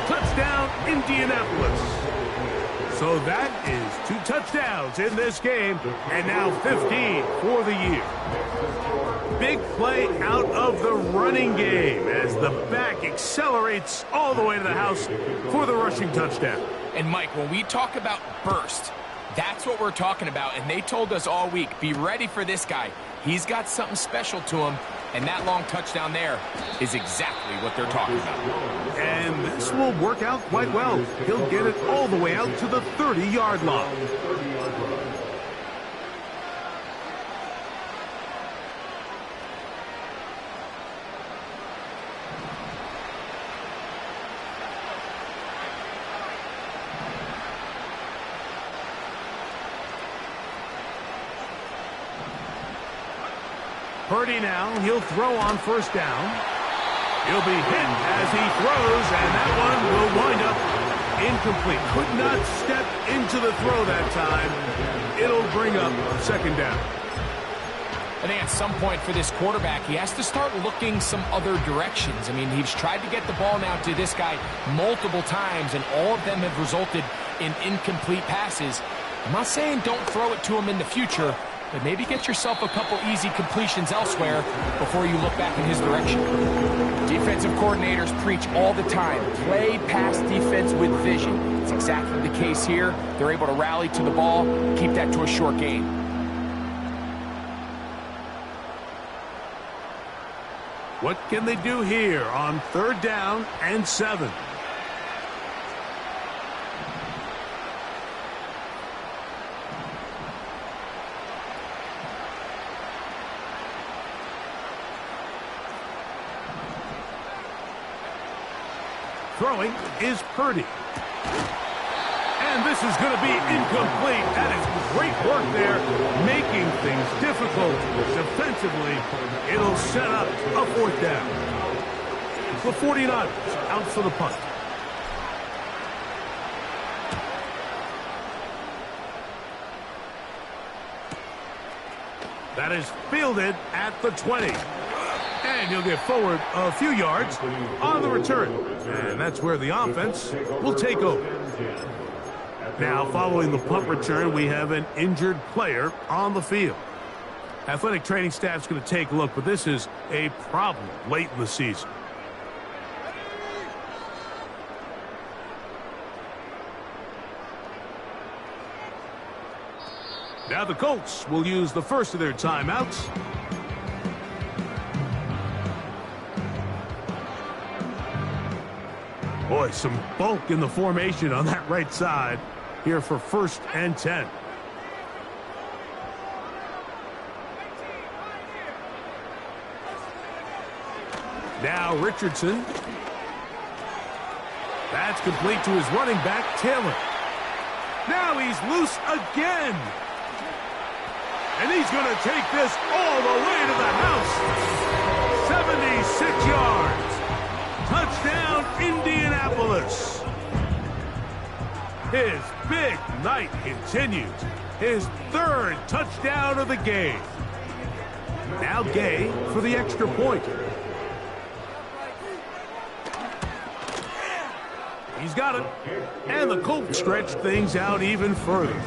Touchdown, Indianapolis. So that is 2 touchdowns in this game, and now 15 for the year. Big play out of the running game as the back accelerates all the way to the house for the rushing touchdown. And Mike, when we talk about burst, that's what we're talking about, and they told us all week, be ready for this guy. He's got something special to him, and that long touchdown there is exactly what they're talking about. And this will work out quite well. He'll get it all the way out to the 30-yard line. Purdy now, he'll throw on first down. He'll be hit as he throws, and that one will wind up incomplete. Could not step into the throw that time. It'll bring up second down. I think at some point for this quarterback, he has to start looking some other directions. I mean, he's tried to get the ball now to this guy multiple times, and all of them have resulted in incomplete passes. I'm not saying don't throw it to him in the future, but maybe get yourself a couple easy completions elsewhere before you look back in his direction. Defensive coordinators preach all the time, play pass defense with vision. It's exactly the case here. They're able to rally to the ball, keep that to a short game. What can they do here on 3rd down and 7? Throwing is Purdy. And this is going to be incomplete. That is great work there, making things difficult defensively. It'll set up a 4th down. The 49ers out for the punt. That is fielded at the 20. And he'll get forward a few yards on the return. And that's where the offense will take over. Now, following the punt return, we have an injured player on the field. Athletic training staff's going to take a look, but this is a problem late in the season. Now the Colts will use the first of their timeouts. Boy, some bulk in the formation on that right side here for 1st and 10. Now Richardson. That's complete to his running back, Taylor. Now he's loose again. And he's going to take this all the way to the house. 76 yards. Touchdown, Indianapolis. His big night continues. His 3rd touchdown of the game. Now Gay for the extra point. He's got it. And the Colts stretch things out even further.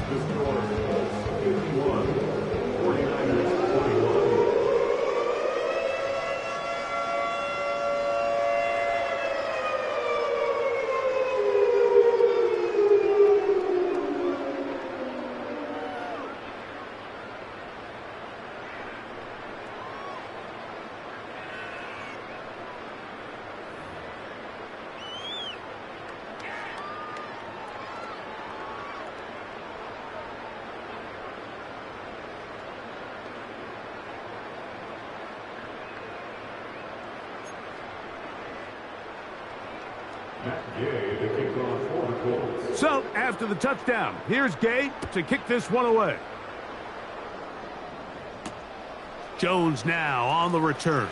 So, after the touchdown, here's Gay to kick this one away. Jones now on the return.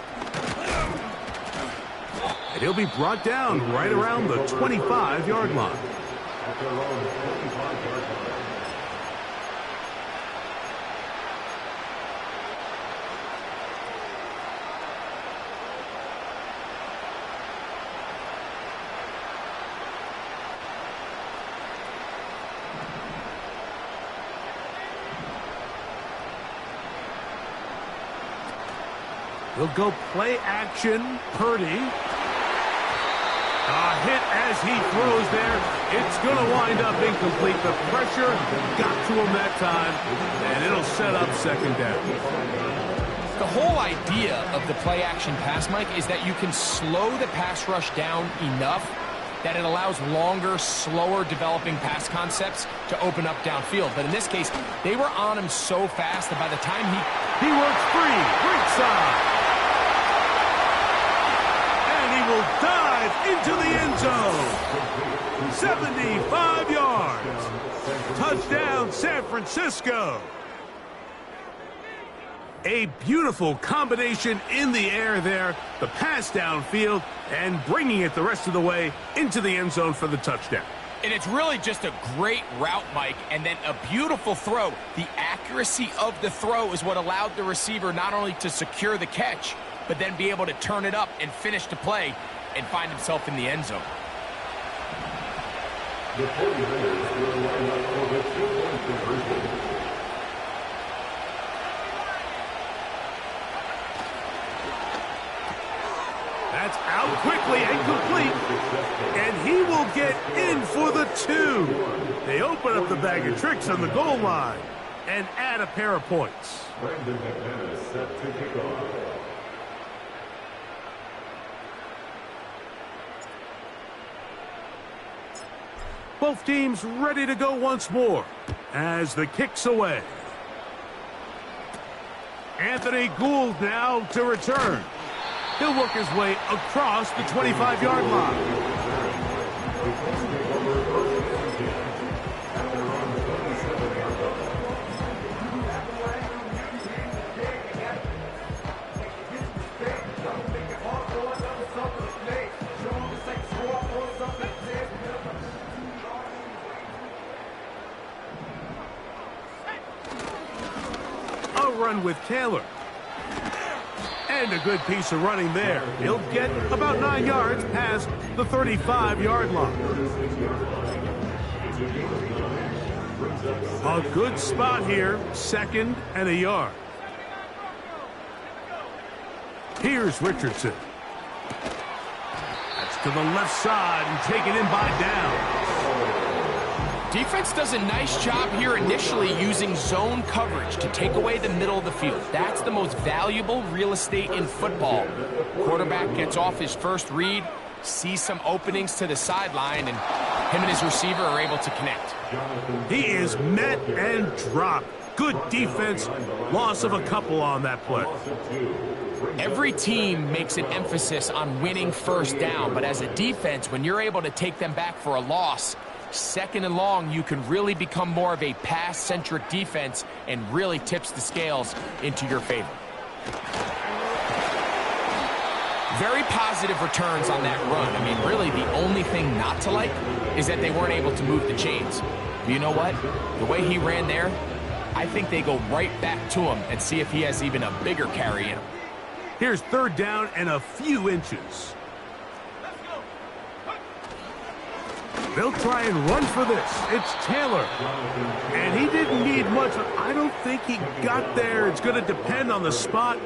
And he'll be brought down right around the 25-yard line. He'll go play action. Purdy. A hit as he throws there. It's going to wind up incomplete. The pressure got to him that time, and it'll set up 2nd down. The whole idea of the play action pass, Mike, is that you can slow the pass rush down enough that it allows longer, slower developing pass concepts to open up downfield. But in this case, they were on him so fast that by the time he works free, right side. Will dive into the end zone. 75 yards. Touchdown, San Francisco. A beautiful combination in the air there. The pass downfield and bringing it the rest of the way into the end zone for the touchdown. And it's really just a great route, Mike, and then a beautiful throw. The accuracy of the throw is what allowed the receiver not only to secure the catch, but then be able to turn it up and finish the play and find himself in the end zone. The 49ers will line up for the two-point conversion. That's out quickly and complete. And he will get in for the 2. They open up the bag of tricks on the goal line and add a pair of points. Brandon McManus set to kick off. Both teams ready to go once more as the kick's away. Anthony Gould now to return. He'll work his way across the 25-yard line. A run with Taylor. And a good piece of running there. He'll get about 9 yards past the 35-yard line. A good spot here, 2nd and a yard. Here's Richardson. That's to the left side and taken in by down. Defense does a nice job here initially using zone coverage to take away the middle of the field. That's the most valuable real estate in football. Quarterback gets off his first read, sees some openings to the sideline, and him and his receiver are able to connect. He is met and dropped. Good defense. Loss of a couple on that play. Every team makes an emphasis on winning first down, but as a defense, when you're able to take them back for a loss, 2nd and long, you can really become more of a pass-centric defense and really tips the scales into your favor. Very positive returns on that run. I mean, really the only thing not to like is that they weren't able to move the chains. But you know what? The way he ran there, I think they go right back to him and see if he has even a bigger carry in him. Here's 3rd down and a few inches. They'll try and run for this. It's Taylor. And he didn't need much. I don't think he got there. It's going to depend on the spot.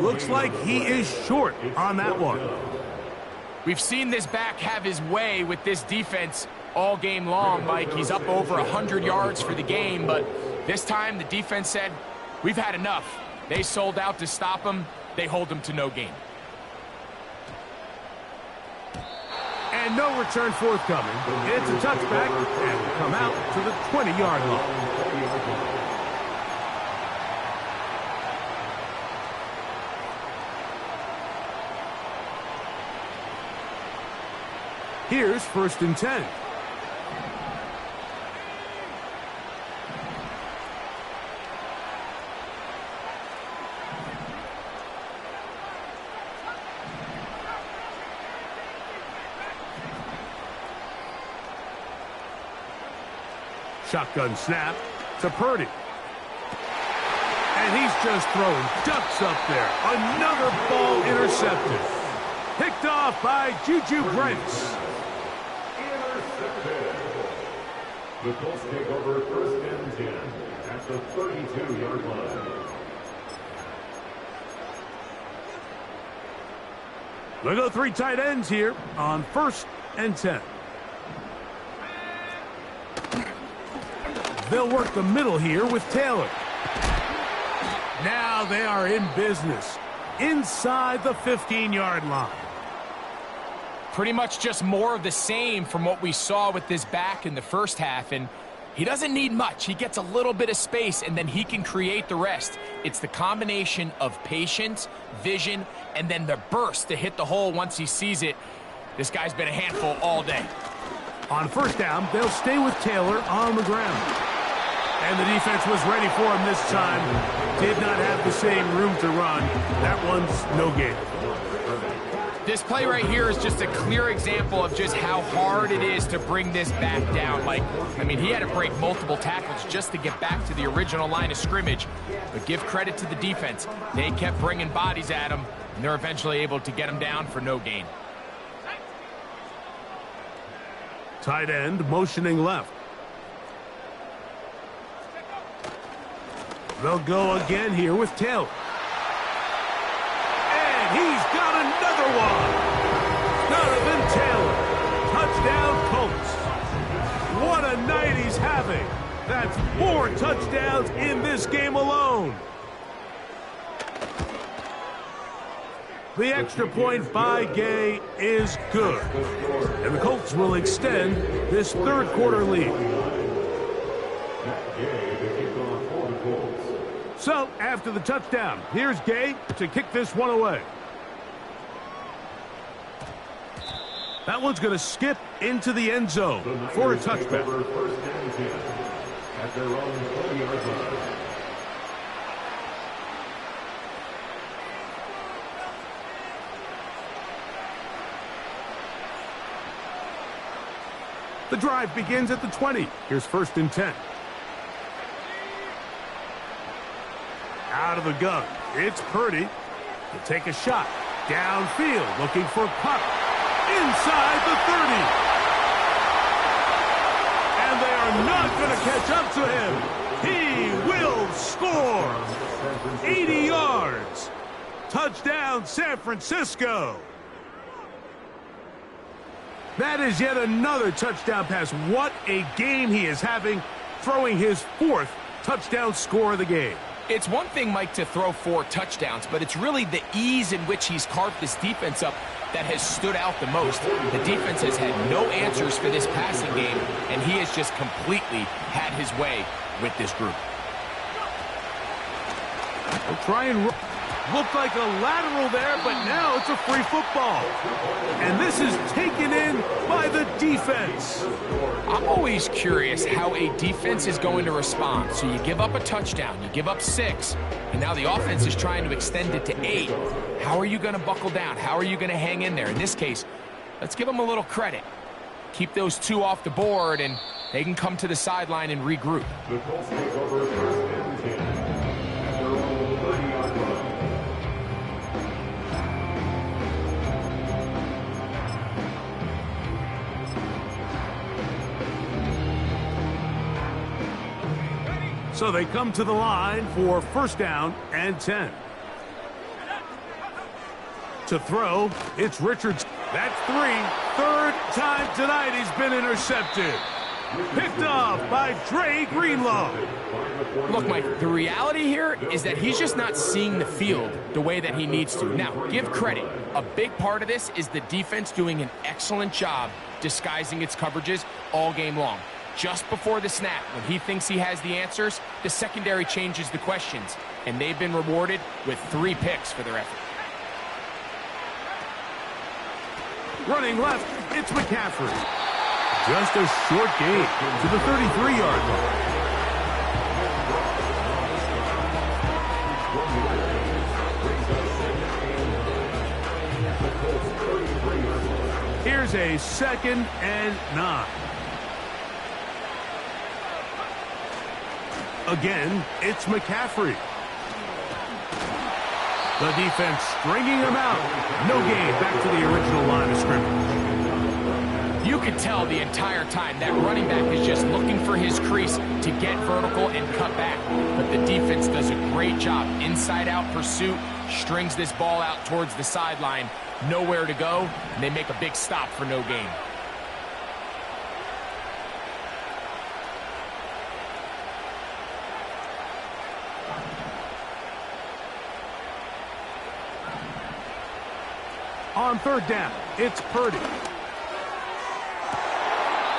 Looks like he is short on that one. We've seen this back have his way with this defense all game long, Mike. He's up over 100 yards for the game, but this time the defense said, we've had enough. They sold out to stop him. They hold him to no gain. And no return forthcoming. It's a touchback and will come out to the 20-yard line. Here's 1st and 10. Shotgun snap to Purdy. And he's just throwing ducks up there. Another ball intercepted. Picked off by Juju Brents. Intercepted. The Colts take over 1st and 10 at the 32-yard line. They'll go 3 tight ends here on 1st and 10. They'll work the middle here with Taylor. Now they are in business inside the 15-yard line. Pretty much just more of the same from what we saw with this back in the first half, and he doesn't need much. He gets a little bit of space, and then he can create the rest. It's the combination of patience, vision, and then the burst to hit the hole once he sees it. This guy's been a handful all day. On 1st down, they'll stay with Taylor on the ground. And the defense was ready for him this time. Did not have the same room to run. That one's no gain. This play right here is just a clear example of just how hard it is to bring this back down. Like, I mean, he had to break multiple tackles just to get back to the original line of scrimmage. But give credit to the defense. They kept bringing bodies at him, and they're eventually able to get him down for no gain. Tight end motioning left. They'll go again here with Taylor. And he's got another one. Jonathan Taylor. Touchdown Colts. What a night he's having. That's 4 touchdowns in this game alone. The extra point by Gay is good. And the Colts will extend this third quarter lead. So, after the touchdown, here's Gay to kick this one away. That one's going to skip into the end zone for a touchback. At their own 20-yard line. The drive begins at the 20. Here's 1st and 10. Out of the gun. It's Purdy. To take a shot. Downfield, looking for Puck. Inside the 30. And they are not going to catch up to him. He will score. 80 yards. Touchdown, San Francisco. That is yet another touchdown pass. What a game he is having, throwing his 4th touchdown score of the game. It's one thing, Mike, to throw 4 touchdowns, but it's really the ease in which he's carved this defense up that has stood out the most. The defense has had no answers for this passing game, and he has just completely had his way with this group. They'll try and looked like a lateral there, but now it's a free football. And this is taken in by the defense. I'm always curious how a defense is going to respond. So you give up a touchdown, you give up 6, and now the offense is trying to extend it to 8. How are you going to buckle down? How are you going to hang in there? In this case, let's give them a little credit. Keep those 2 off the board, and they can come to the sideline and regroup. The Colts take over 1st and 10 at their own 30-yard line. So they come to the line for 1st down and 10. To throw, it's Richards. That's 3. 3rd time tonight he's been intercepted. Picked off by Dre Greenlaw. Look, Mike, the reality here is that he's just not seeing the field the way that he needs to. Now, give credit. A big part of this is the defense doing an excellent job disguising its coverages all game long. Just before the snap, when he thinks he has the answers, the secondary changes the questions, and they've been rewarded with 3 picks for their effort. Running left, it's McCaffrey. Just a short gain to the 33-yard line. Here's a 2nd and 9. Again, it's McCaffrey. The defense stringing him out. No gain back to the original line of scrimmage. You could tell the entire time that running back is just looking for his crease to get vertical and cut back. But the defense does a great job. Inside-out pursuit, strings this ball out towards the sideline. Nowhere to go, and they make a big stop for no gain. On 3rd down, it's Purdy.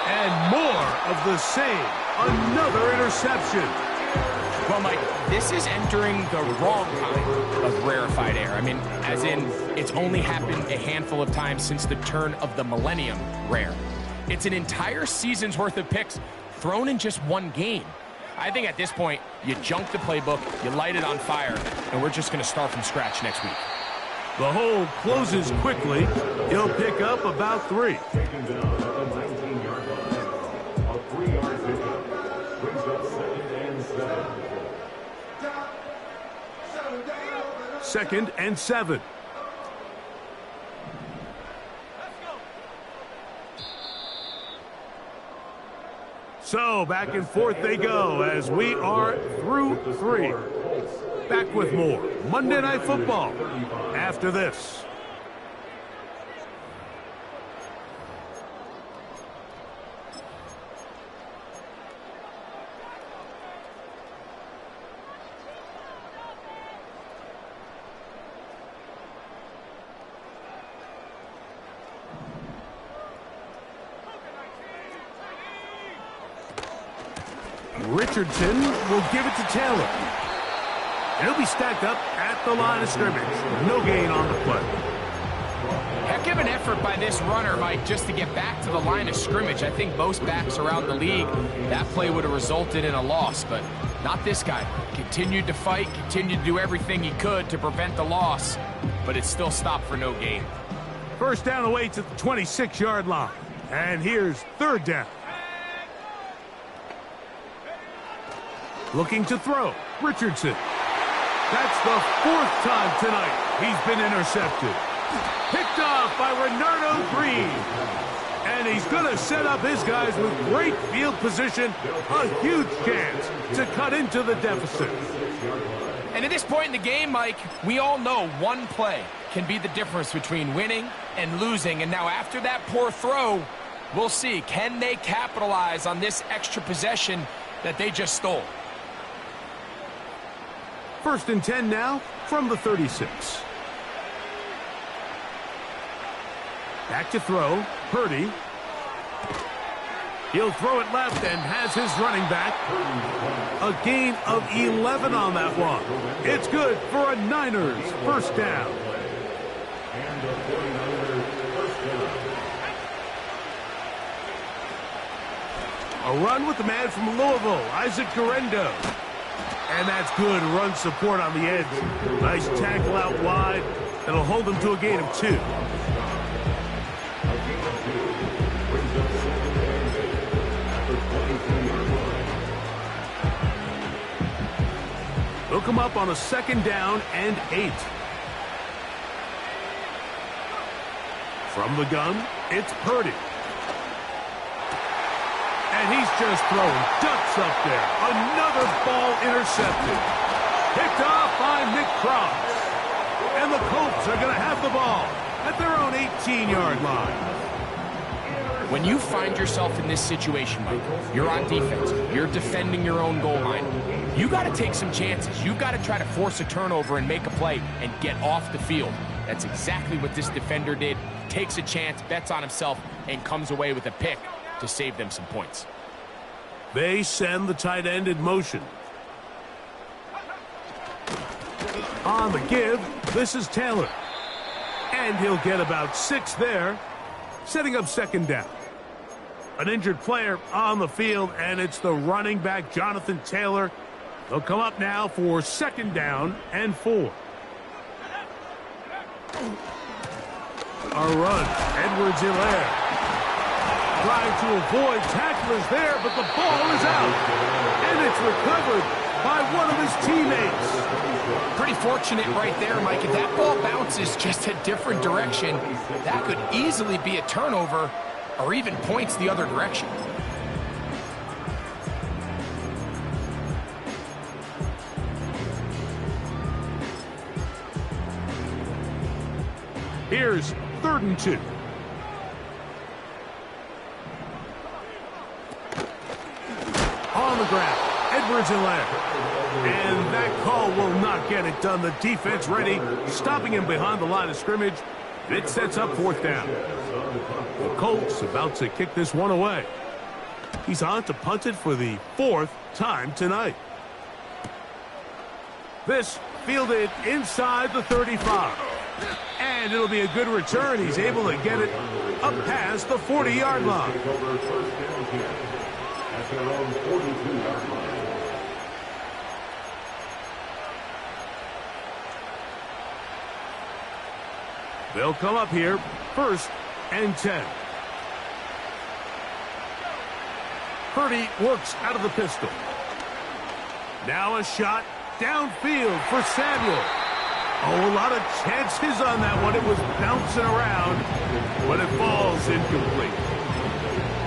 And more of the same. Another interception. Well, Mike, this is entering the wrong kind of rarefied air. I mean, as in, it's only happened a handful of times since the turn of the millennium rare. It's an entire season's worth of picks thrown in just one game. I think at this point, you junk the playbook, you light it on fire, and we're just going to start from scratch next week. The hole closes quickly. He'll pick up about 3. Taken down at the 19-yard line. A 3-yard pickup brings up 2nd and 7. 2nd and 7. So back and forth they go as we are through 3. Back with more Monday Night Football after this. Richardson will give it to Taylor. He'll be stacked up at the line of scrimmage. No gain on the play. Heck of an effort by this runner, Mike, just to get back to the line of scrimmage. I think most backs around the league, that play would have resulted in a loss, but not this guy. Continued to fight, continued to do everything he could to prevent the loss, but it still stopped for no gain. First down away to the 26-yard line. And here's 3rd down. Looking to throw. Richardson. That's the 4th time tonight he's been intercepted. Picked off by Renardo Green. And he's going to set up his guys with great field position. A huge chance to cut into the deficit. And at this point in the game, Mike, we all know one play can be the difference between winning and losing. And now after that poor throw, we'll see. Can they capitalize on this extra possession that they just stole? 1st and 10 now from the 36. Back to throw. Purdy. He'll throw it left and has his running back. A gain of 11 on that one. It's good for a Niners first down. And the 49ers first down. A run with the man from Louisville, Isaac Guerrero. And that's good run support on the edge. Nice tackle out wide. That'll hold them to a gain of 2. They'll come up on a 2nd down and 8. From the gun, it's Purdy. And he's just throwing ducks up there. Another ball intercepted. Picked off by Nick Cross. And the Colts are going to have the ball at their own 18-yard line. When you find yourself in this situation, Mike, you're on defense, you're defending your own goal line, you got to take some chances. You've got to try to force a turnover and make a play and get off the field. That's exactly what this defender did. Takes a chance, bets on himself, and comes away with a pick to save them some points. They send the tight end in motion. On the give, this is Taylor. And he'll get about 6 there, setting up 2nd down. An injured player on the field, and it's the running back, Jonathan Taylor. They'll come up now for 2nd down and 4. A run. Edwards-Helaire. Trying to avoid tacklers there, but the ball is out. And it's recovered by one of his teammates. Pretty fortunate right there, Mike. If that ball bounces just a different direction, that could easily be a turnover or even points the other direction. Here's 3rd and 2. On the ground, Edwards-Helaire. And that call will not get it done. The defense ready, stopping him behind the line of scrimmage. It sets up 4th down. The Colts about to kick this one away. He's on to punt it for the 4th time tonight. This fielded inside the 35. And it'll be a good return. He's able to get it up past the 40-yard line. They'll come up here, 1st and 10. Purdy works out of the pistol. Now a shot downfield for Samuel. Oh, a lot of chances on that one. It was bouncing around, but it falls incomplete.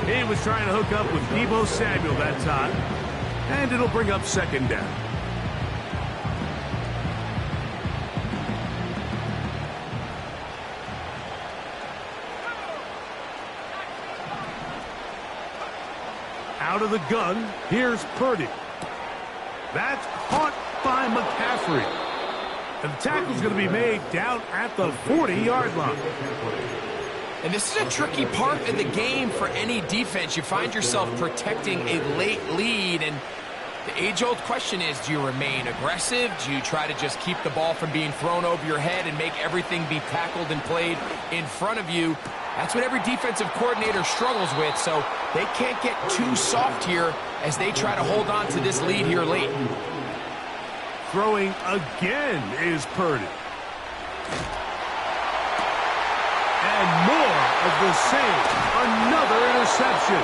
He was trying to hook up with Deebo Samuel that time, and it'll bring up 2nd down. Out of the gun, here's Purdy. That's caught by McCaffrey. And the tackle's going to be made down at the 40-yard line. And this is a tricky part of the game for any defense. You find yourself protecting a late lead, and the age-old question is, do you remain aggressive? Do you try to just keep the ball from being thrown over your head and make everything be tackled and played in front of you? That's what every defensive coordinator struggles with, so they can't get too soft here as they try to hold on to this lead here late. Throwing again is Purdy. And more of the same. Another interception.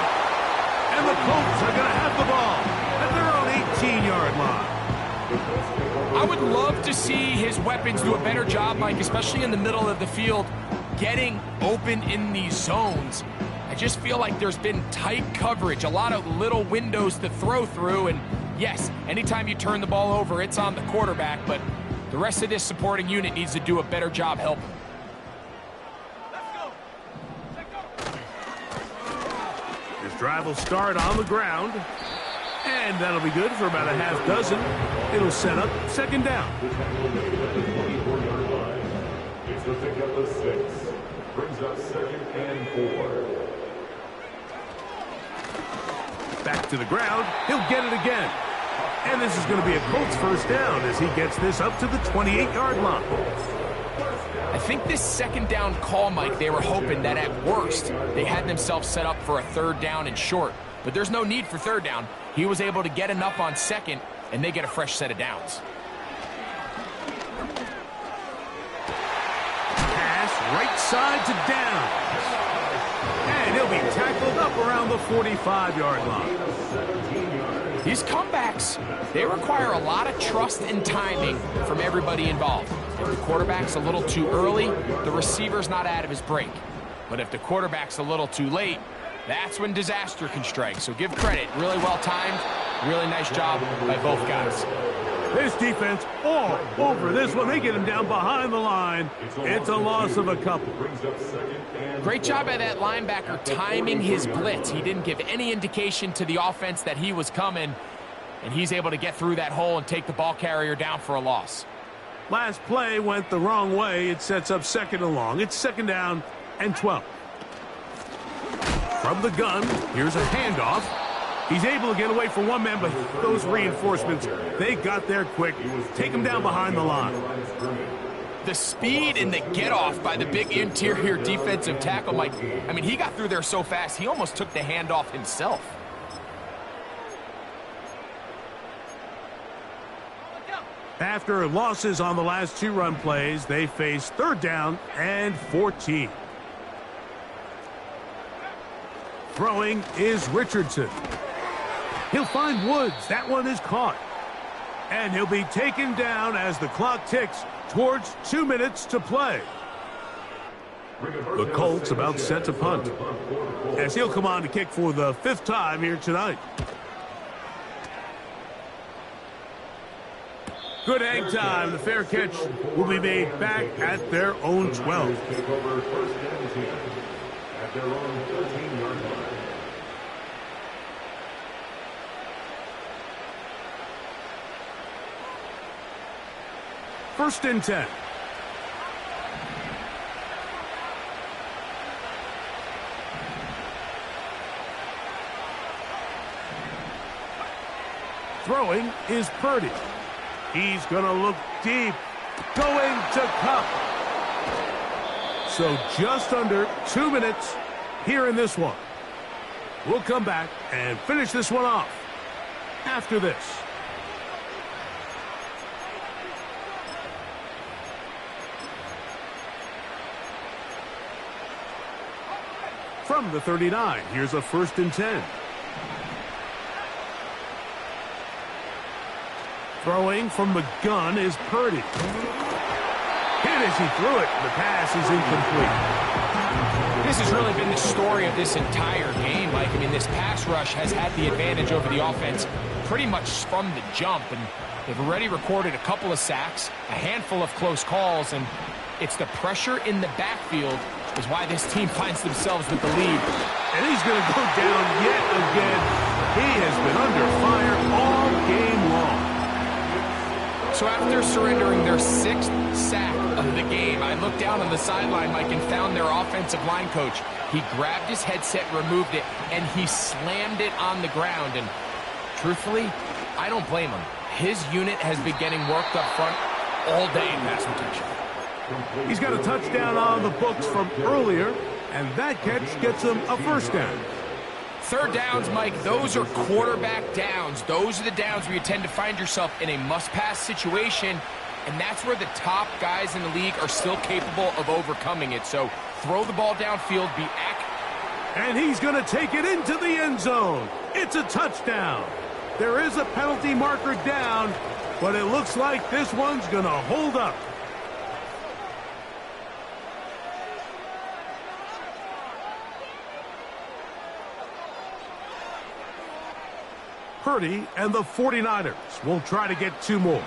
And the Colts are going to have the ball at their own 18-yard line. I would love to see his weapons do a better job, Mike, especially in the middle of the field, getting open in these zones. I just feel like there's been tight coverage, a lot of little windows to throw through, and yes, anytime you turn the ball over, it's on the quarterback, but the rest of this supporting unit needs to do a better job helping. This drive will start on the ground, and that'll be good for about a half dozen. It'll set up 2nd down. It's the pickup of 6. Brings up 2nd and 4. Back to the ground. He'll get it again. And this is going to be a Colts 1st down as he gets this up to the 28-yard line. I think this 2nd down call, Mike, they were hoping that at worst they had themselves set up for a 3rd down and short. But there's no need for 3rd down. He was able to get enough on 2nd, and they get a fresh set of downs. Right side to Downs. And he'll be tackled up around the 45-yard line. These comebacks, they require a lot of trust and timing from everybody involved. If the quarterback's a little too early, the receiver's not out of his break. But if the quarterback's a little too late, that's when disaster can strike. So give credit. Really well timed. Really nice job by both guys. This defense all over this one. They get him down behind the line. It's a loss of a couple. Great job by that linebacker timing his blitz. He didn't give any indication to the offense that he was coming, and he's able to get through that hole and take the ball carrier down for a loss. Last play went the wrong way. It sets up 2nd and long. It's 2nd down and 12. From the gun, here's a handoff. He's able to get away from one man, but those reinforcements, they got there quick. Take him down behind the line. The speed and the get-off by the big interior defensive tackle, Mike. I mean, he got through there so fast, he almost took the handoff himself. After losses on the last 2 run plays, they face 3rd down and 14. Throwing is Richardson. He'll find Woods. That one is caught. And he'll be taken down as the clock ticks towards 2 minutes to play. The Colts about set to punt, as he'll come on to kick for the 5th time here tonight. Good hang time. The fair catch will be made back at their own 12. At their own 13-yard line. First and 10. Throwing is Purdy. He's going to look deep. Going to Cup. So just under 2 minutes here in this one. We'll come back and finish this one off after this. from the 39. Here's a 1st and 10. Throwing from the gun is Purdy. Hit as he threw it. The pass is incomplete. This has really been the story of this entire game, Mike. I mean, this pass rush has had the advantage over the offense pretty much from the jump, and they've already recorded a couple of sacks, a handful of close calls, and it's the pressure in the backfield is why this team finds themselves with the lead. And he's going to go down yet again. He has been under fire all game long. So after surrendering their 6th sack of the game, I looked down on the sideline, Mike, and found their offensive line coach. He grabbed his headset, removed it, and he slammed it on the ground. And truthfully, I don't blame him. His unit has been getting worked up front all day in pass protection. He's got a touchdown on the books from earlier, and that catch gets him a 1st down. 3rd downs, Mike, those are quarterback downs. Those are the downs where you tend to find yourself in a must-pass situation, and that's where the top guys in the league are still capable of overcoming it. So throw the ball downfield, be accurate. And he's going to take it into the end zone. It's a touchdown. There is a penalty marker down, but it looks like this one's going to hold up. Purdy and the 49ers will try to get 2 more.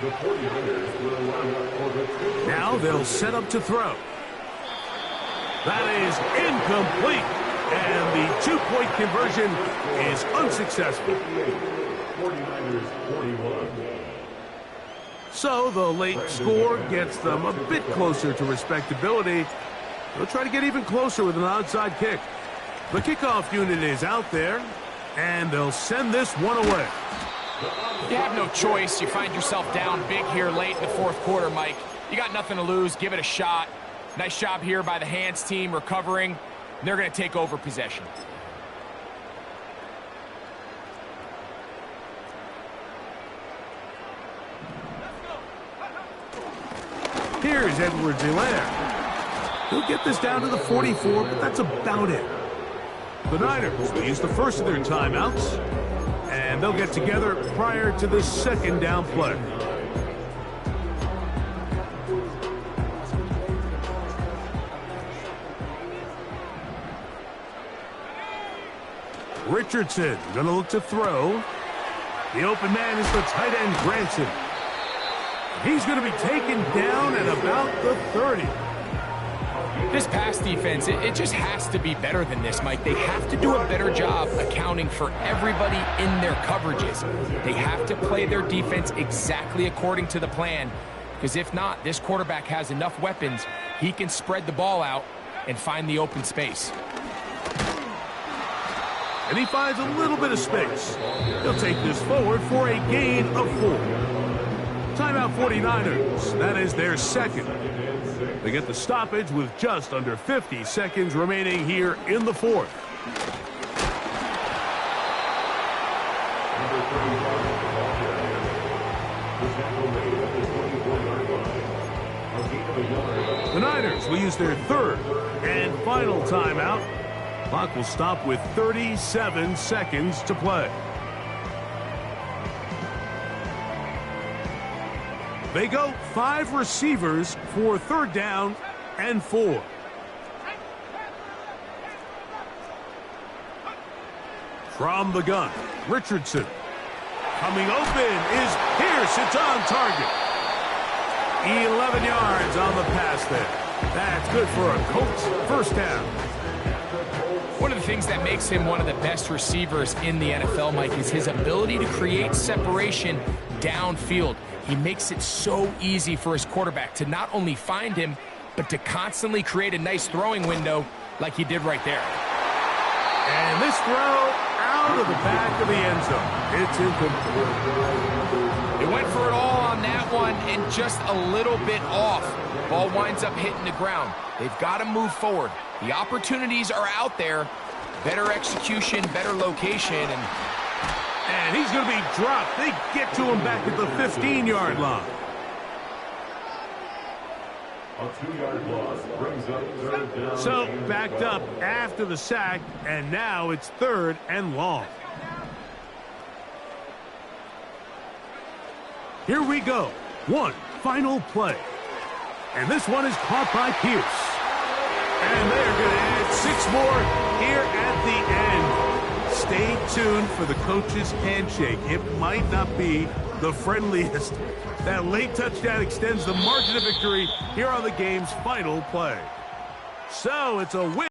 The 49ers will line up for the Now they'll set up to throw. That is incomplete. And the 2-point conversion is unsuccessful. 49ers 41. So the late score gets them a bit closer to respectability. They'll try to get even closer with an onside kick. The kickoff unit is out there, and they'll send this one away. You have no choice. You find yourself down big here late in the 4th quarter, Mike. You got nothing to lose. Give it a shot. Nice job here by the hands team recovering. They're going to take over possession. Here's Edwards-Helaire. He'll get this down to the 44, but that's about it. The Niners will use the first of their timeouts, and they'll get together prior to the 2nd down play. Richardson going to look to throw. The open man is the tight end, Granson. He's going to be taken down at about the 30. This pass defense, it just has to be better than this, Mike. They have to do a better job accounting for everybody in their coverages. They have to play their defense exactly according to the plan, because if not, this quarterback has enough weapons, he can spread the ball out and find the open space. And he finds a little bit of space. He'll take this forward for a gain of 4. Timeout 49ers. That is their 2nd. They get the stoppage with just under 50 seconds remaining here in the 4th. The Niners will use their 3rd and final timeout. Clock will stop with 37 seconds to play. They go 5 receivers for 3rd down and 4. From the gun, Richardson. Coming open is Pierce. It's on target. 11 yards on the pass there. That's good for a Colts 1st down. One of the things that makes him one of the best receivers in the NFL, Mike, is his ability to create separation downfield. He makes it so easy for his quarterback to not only find him, but to constantly create a nice throwing window like he did right there. And this throw out of the back of the end zone. It's incomplete. They went for it all on that one and just a little bit off. Ball winds up hitting the ground. They've got to move forward. The opportunities are out there. Better execution, better location, and he's going to be dropped. They get to him back at the 15-yard line. A 2-yard loss brings up third down. So backed up after the sack, and now it's 3rd and long. Here we go. One final play. And this one is caught by Pierce. And they're going to add 6 more here at the end. Stay tuned for the coach's handshake. It might not be the friendliest. That late touchdown extends the margin of victory here on the game's final play. So it's a win.